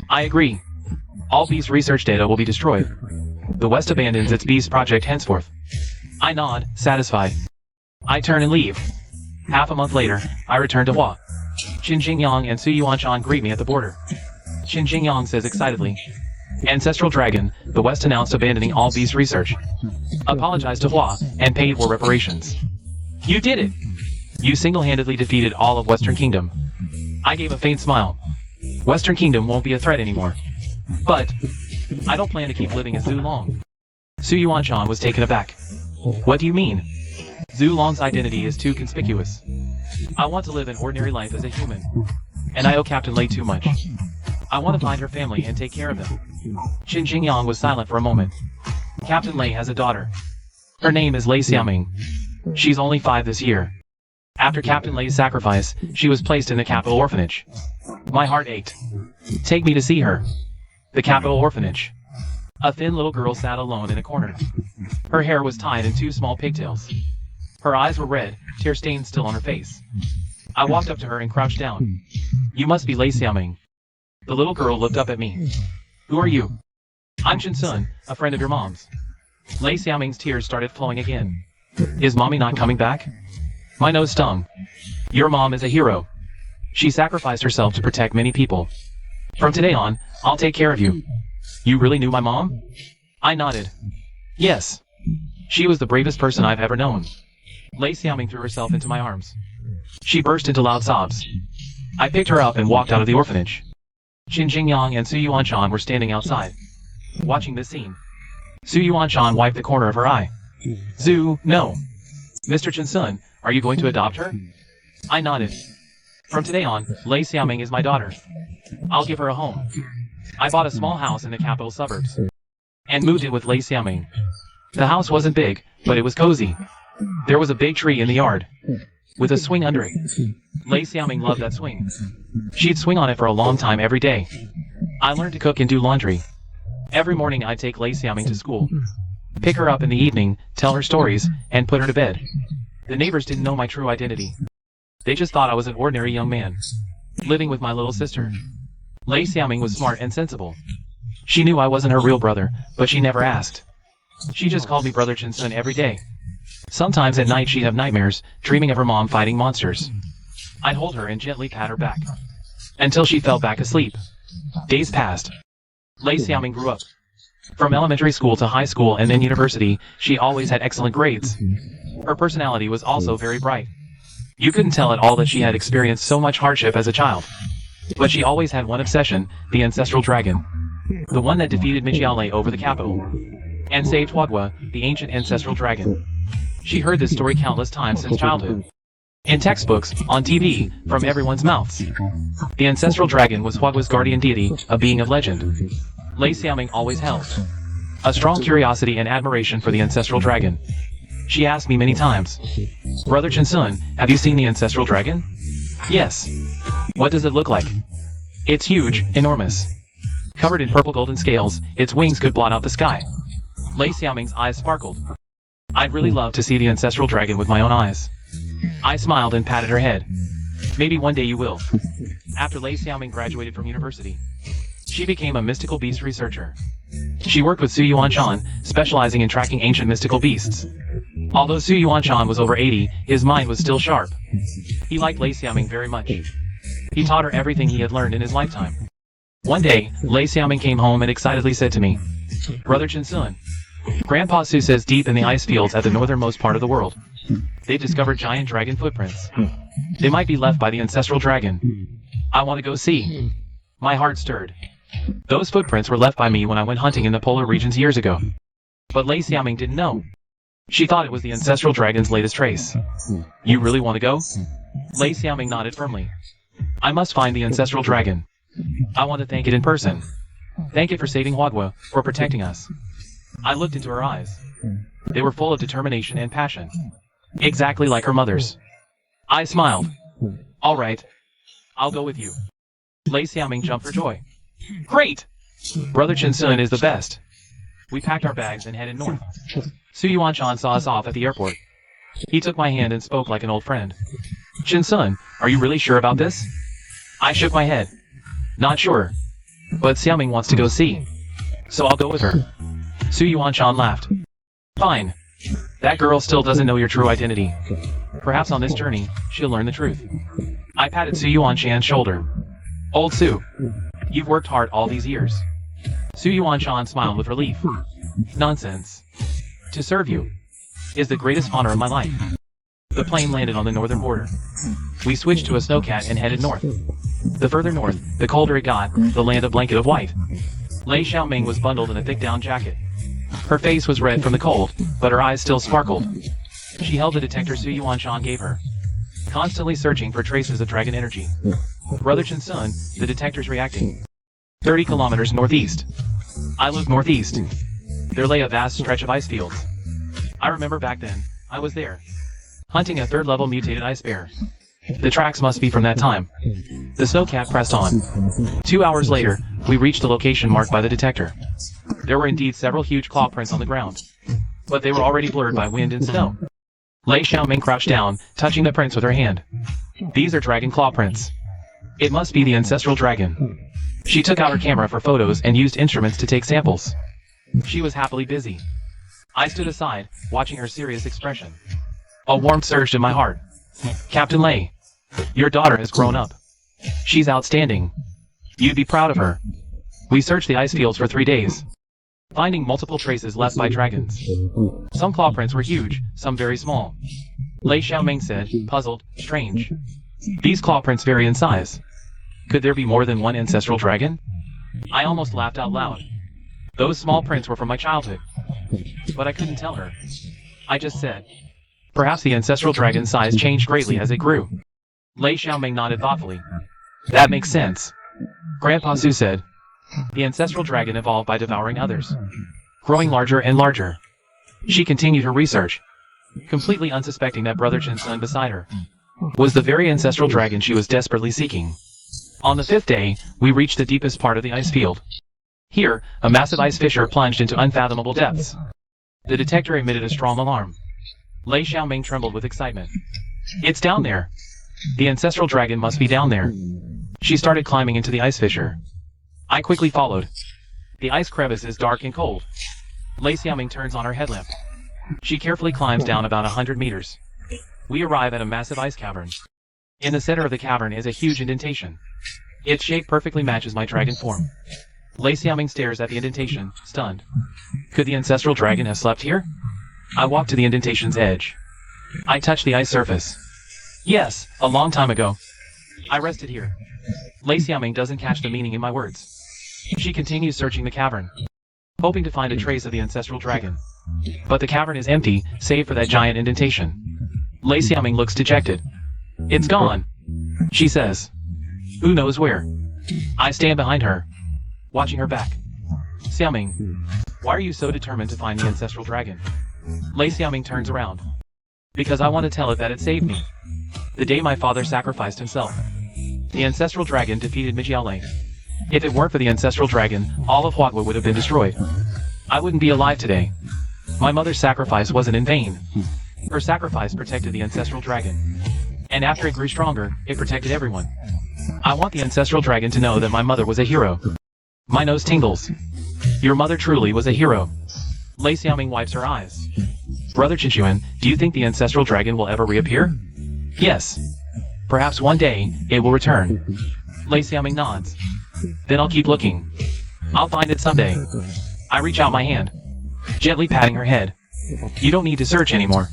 agree. All beast research data will be destroyed. The West abandons its beast project henceforth. I nod, satisfied. I turn and leave. Half a month later, I return to Hua. Qin Jingyang and Su Yuanshan greet me at the border. Qin Jingyang says excitedly, Ancestral Dragon, the West announced abandoning all beast research. Apologized to Hua, and paid war reparations. You did it! You single-handedly defeated all of Western Kingdom. I gave a faint smile. Western Kingdom won't be a threat anymore. But I don't plan to keep living as Zhu Long. Su Yuanshan was taken aback. What do you mean? Zhu Long's identity is too conspicuous. I want to live an ordinary life as a human. And I owe Captain Lei too much. I want to find her family and take care of them. Qin Jingyang was silent for a moment. Captain Lei has a daughter. Her name is Lei Xiaoming. She's only 5 this year. After Captain Lei's sacrifice, she was placed in the capital orphanage. My heart ached. Take me to see her. The capital orphanage. A thin little girl sat alone in a corner. Her hair was tied in 2 small pigtails. Her eyes were red, tear stains still on her face. I walked up to her and crouched down. You must be Lei Xiaoming. The little girl looked up at me. Who are you? I'm Chen Sun, a friend of your mom's. Lei Xiaoming's tears started flowing again. Is mommy not coming back? My nose stung. Your mom is a hero. She sacrificed herself to protect many people. From today on, I'll take care of you. You really knew my mom? I nodded. Yes. She was the bravest person I've ever known. Lei Xiaoming threw herself into my arms. She burst into loud sobs. I picked her up and walked out of the orphanage. Qin Jingyang and Su Yuanshan were standing outside, watching this scene. Su Yuanshan wiped the corner of her eye. Zhu, no. Mr. Chen Sun, are you going to adopt her? I nodded. From today on, Lei Xiaoming is my daughter. I'll give her a home. I bought a small house in the capital suburbs and moved in with Lei Xiaoming. The house wasn't big, but it was cozy. There was a big tree in the yard, with a swing under it. Lei Xiaoming loved that swing. She'd swing on it for a long time every day. I learned to cook and do laundry. Every morning I'd take Lei Xiaoming to school, pick her up in the evening, tell her stories, and put her to bed. The neighbors didn't know my true identity. They just thought I was an ordinary young man, living with my little sister. Lei Xiaoming was smart and sensible. She knew I wasn't her real brother, but she never asked. She just called me Brother Chen Sun every day. Sometimes at night she'd have nightmares, dreaming of her mom fighting monsters. I'd hold her and gently pat her back, until she fell back asleep. Days passed. Lei Xiaoming grew up. From elementary school to high school and then university, she always had excellent grades. Her personality was also very bright. You couldn't tell at all that she had experienced so much hardship as a child. But she always had one obsession, the ancestral dragon. The one that defeated Mijiao over the capital, and saved Huadua, the ancient ancestral dragon. She heard this story countless times since childhood. In textbooks, on TV, from everyone's mouths. The ancestral dragon was Huadua's guardian deity, a being of legend. Lei Xiaoming always held a strong curiosity and admiration for the ancestral dragon. She asked me many times, Brother Chinsun, have you seen the ancestral dragon? Yes. What does it look like? It's huge, enormous. Covered in purple golden scales, its wings could blot out the sky. Lei Xiaoming's eyes sparkled. I'd really love to see the ancestral dragon with my own eyes. I smiled and patted her head. Maybe one day you will. After Lei Xiaoming graduated from university, she became a mystical beast researcher. She worked with Su Yuanshan, specializing in tracking ancient mystical beasts. Although Su Yuanshan was over 80, his mind was still sharp. He liked Lei Xiaoming very much. He taught her everything he had learned in his lifetime. One day, Lei Xiaoming came home and excitedly said to me, Brother Chinsun, Grandpa Su says deep in the ice fields at the northernmost part of the world, they've discovered giant dragon footprints. They might be left by the ancestral dragon. I want to go see. My heart stirred. Those footprints were left by me when I went hunting in the polar regions years ago. But Lei Xiaoming didn't know. She thought it was the ancestral dragon's latest trace. You really want to go? Lei Xiaoming nodded firmly. I must find the ancestral dragon. I want to thank it in person. Thank it for saving Huadhua, for protecting us. I looked into her eyes. They were full of determination and passion. Exactly like her mother's. I smiled. All right. I'll go with you. Lei Xiaoming jumped for joy. Great! Brother Chinsun is the best. We packed our bags and headed north. Su Yuanshan saw us off at the airport. He took my hand and spoke like an old friend. Chinsun, are you really sure about this? I shook my head. Not sure. But Xiaoming wants to go see. So I'll go with her. Su Yuanshan laughed. Fine. That girl still doesn't know your true identity. Perhaps on this journey, she'll learn the truth. I patted Su Yuanshan's shoulder. Old Su, you've worked hard all these years. Su Yuanshan smiled with relief. Nonsense. To serve you is the greatest honor of my life. The plane landed on the northern border. We switched to a snowcat and headed north. The further north, the colder it got, the land a blanket of white. Lei Xiaoming was bundled in a thick down jacket. Her face was red from the cold, but her eyes still sparkled. She held the detector Su Yuanshan gave her, constantly searching for traces of dragon energy. Brother Chinsun, the detector's reacting. 30 kilometers northeast. I looked northeast. There lay a vast stretch of ice fields. I remember back then, I was there, hunting a third-level mutated ice bear. The tracks must be from that time. The snowcat pressed on. 2 hours later, we reached the location marked by the detector. There were indeed several huge claw prints on the ground, but they were already blurred by wind and snow. Lei Xiaoming crouched down, touching the prints with her hand. These are dragon claw prints. It must be the ancestral dragon. She took out her camera for photos and used instruments to take samples. She was happily busy. I stood aside, watching her serious expression. A warmth surged in my heart. Captain Lei, your daughter has grown up. She's outstanding. You'd be proud of her. We searched the ice fields for 3 days, finding multiple traces left by dragons. Some claw prints were huge, some very small. Lei Xiaoming said, puzzled, strange. These claw prints vary in size. Could there be more than one ancestral dragon? I almost laughed out loud. Those small prints were from my childhood. But I couldn't tell her. I just said, perhaps the ancestral dragon's size changed greatly as it grew. Lei Xiaoming nodded thoughtfully. That makes sense. Grandpa Su said, the ancestral dragon evolved by devouring others, growing larger and larger. She continued her research, completely unsuspecting that Brother Chinsun beside her was the very ancestral dragon she was desperately seeking. On the 5th day, we reached the deepest part of the ice field. Here, a massive ice fissure plunged into unfathomable depths. The detector emitted a strong alarm. Lei Xiaoming trembled with excitement. It's down there. The ancestral dragon must be down there. She started climbing into the ice fissure. I quickly followed. The ice crevice is dark and cold. Lei Xiaoming turns on her headlamp. She carefully climbs down about 100 meters. We arrive at a massive ice cavern. In the center of the cavern is a huge indentation. Its shape perfectly matches my dragon form. Lei Xiaoming stares at the indentation, stunned. Could the ancestral dragon have slept here? I walked to the indentation's edge. I touched the ice surface. Yes, a long time ago. I rested here. Lei Xiaoming doesn't catch the meaning in my words. She continues searching the cavern, hoping to find a trace of the ancestral dragon. But the cavern is empty, save for that giant indentation. Lei Xiaoming looks dejected. It's gone, she says. Who knows where? I stand behind her, watching her back. Xiaoming, why are you so determined to find the ancestral dragon? Lei Xiaoming turns around. Because I want to tell it that it saved me. The day my father sacrificed himself. The ancestral dragon defeated Mijiao. If it weren't for the ancestral dragon, all of Huaguo would have been destroyed. I wouldn't be alive today. My mother's sacrifice wasn't in vain. Her sacrifice protected the ancestral dragon. And after it grew stronger, it protected everyone. I want the ancestral dragon to know that my mother was a hero. My nose tingles. Your mother truly was a hero. Lei Xiaoming wipes her eyes. Brother Qinquan, do you think the ancestral dragon will ever reappear? Yes. Perhaps one day, it will return. Lei Xiaoming nods. Then I'll keep looking. I'll find it someday. I reach out my hand, gently patting her head. You don't need to search anymore.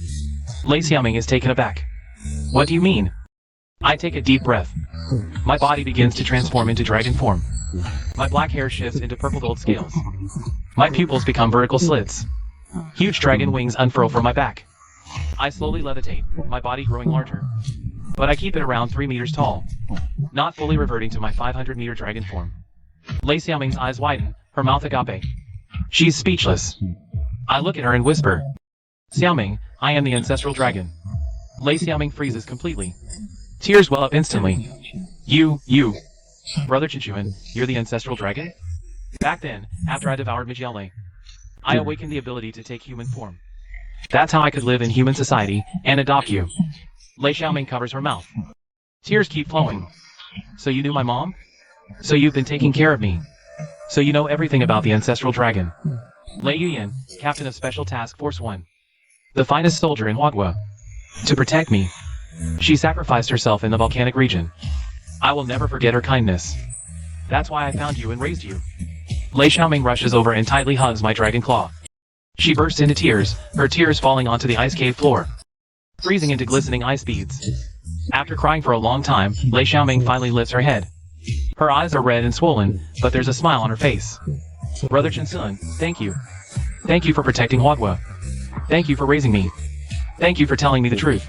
Lei Xiaoming is taken aback. What do you mean? I take a deep breath. My body begins to transform into dragon form. My black hair shifts into purple gold scales. My pupils become vertical slits. Huge dragon wings unfurl from my back. I slowly levitate, my body growing larger. But I keep it around 3 meters tall, not fully reverting to my 500-meter dragon form. Lei Xiaoming's eyes widen, her mouth agape. She's speechless. I look at her and whisper, Xiaoming, I am the ancestral dragon. Lei Xiaoming freezes completely. Tears well up instantly. You. Brother Qinquan, you're the ancestral dragon? Back then, after I devoured Mijiao, I awakened the ability to take human form. That's how I could live in human society and adopt you. Lei Xiaoming covers her mouth. Tears keep flowing. So you knew my mom? So you've been taking care of me. So you know everything about the ancestral dragon. Lei Yuyan, captain of Special Task Force 1. The finest soldier in Huaguo. To protect me. She sacrificed herself in the volcanic region. I will never forget her kindness. That's why I found you and raised you. Lei Xiaoming rushes over and tightly hugs my dragon claw. She bursts into tears, her tears falling onto the ice cave floor, freezing into glistening ice beads. After crying for a long time, Lei Xiaoming finally lifts her head. Her eyes are red and swollen, but there's a smile on her face. Brother Qinquan, thank you. Thank you for protecting Huaguo. Thank you for raising me. Thank you for telling me the truth.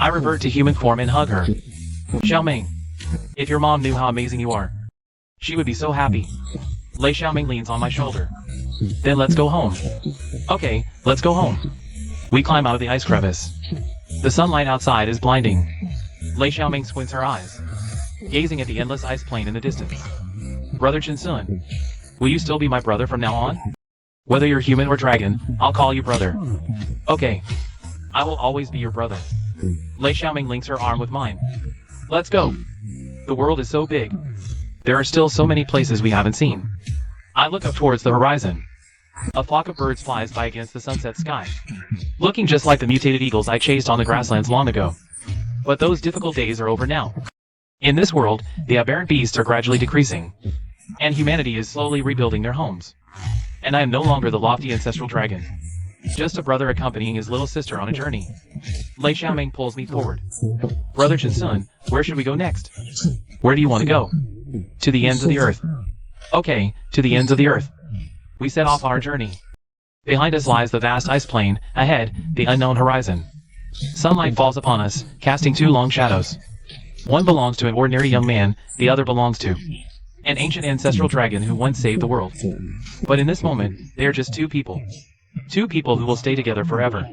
I revert to human form and hug her. Xiaoming, if your mom knew how amazing you are, she would be so happy. Lei Xiaoming leans on my shoulder. Then let's go home. Okay, let's go home. We climb out of the ice crevice. The sunlight outside is blinding. Lei Xiaoming squints her eyes, gazing at the endless ice plain in the distance. Brother Qinquan, will you still be my brother from now on? Whether you're human or dragon, I'll call you brother. Okay, I will always be your brother. Lei Xiaoming links her arm with mine. Let's go. The world is so big. There are still so many places we haven't seen. I look up towards the horizon. A flock of birds flies by against the sunset sky, looking just like the mutated eagles I chased on the grasslands long ago. But those difficult days are over now. In this world, the aberrant beasts are gradually decreasing, and humanity is slowly rebuilding their homes. And I am no longer the lofty ancestral dragon, just a brother accompanying his little sister on a journey. Lei Xiaoming pulls me forward. Brother Qinquan, where should we go next? Where do you want to go? To the ends of the earth. Okay, to the ends of the earth. We set off on our journey. Behind us lies the vast ice plain, ahead, the unknown horizon. Sunlight falls upon us, casting 2 long shadows. One belongs to an ordinary young man, the other belongs to an ancient ancestral dragon who once saved the world. But in this moment, they are just 2 people. 2 people who will stay together forever.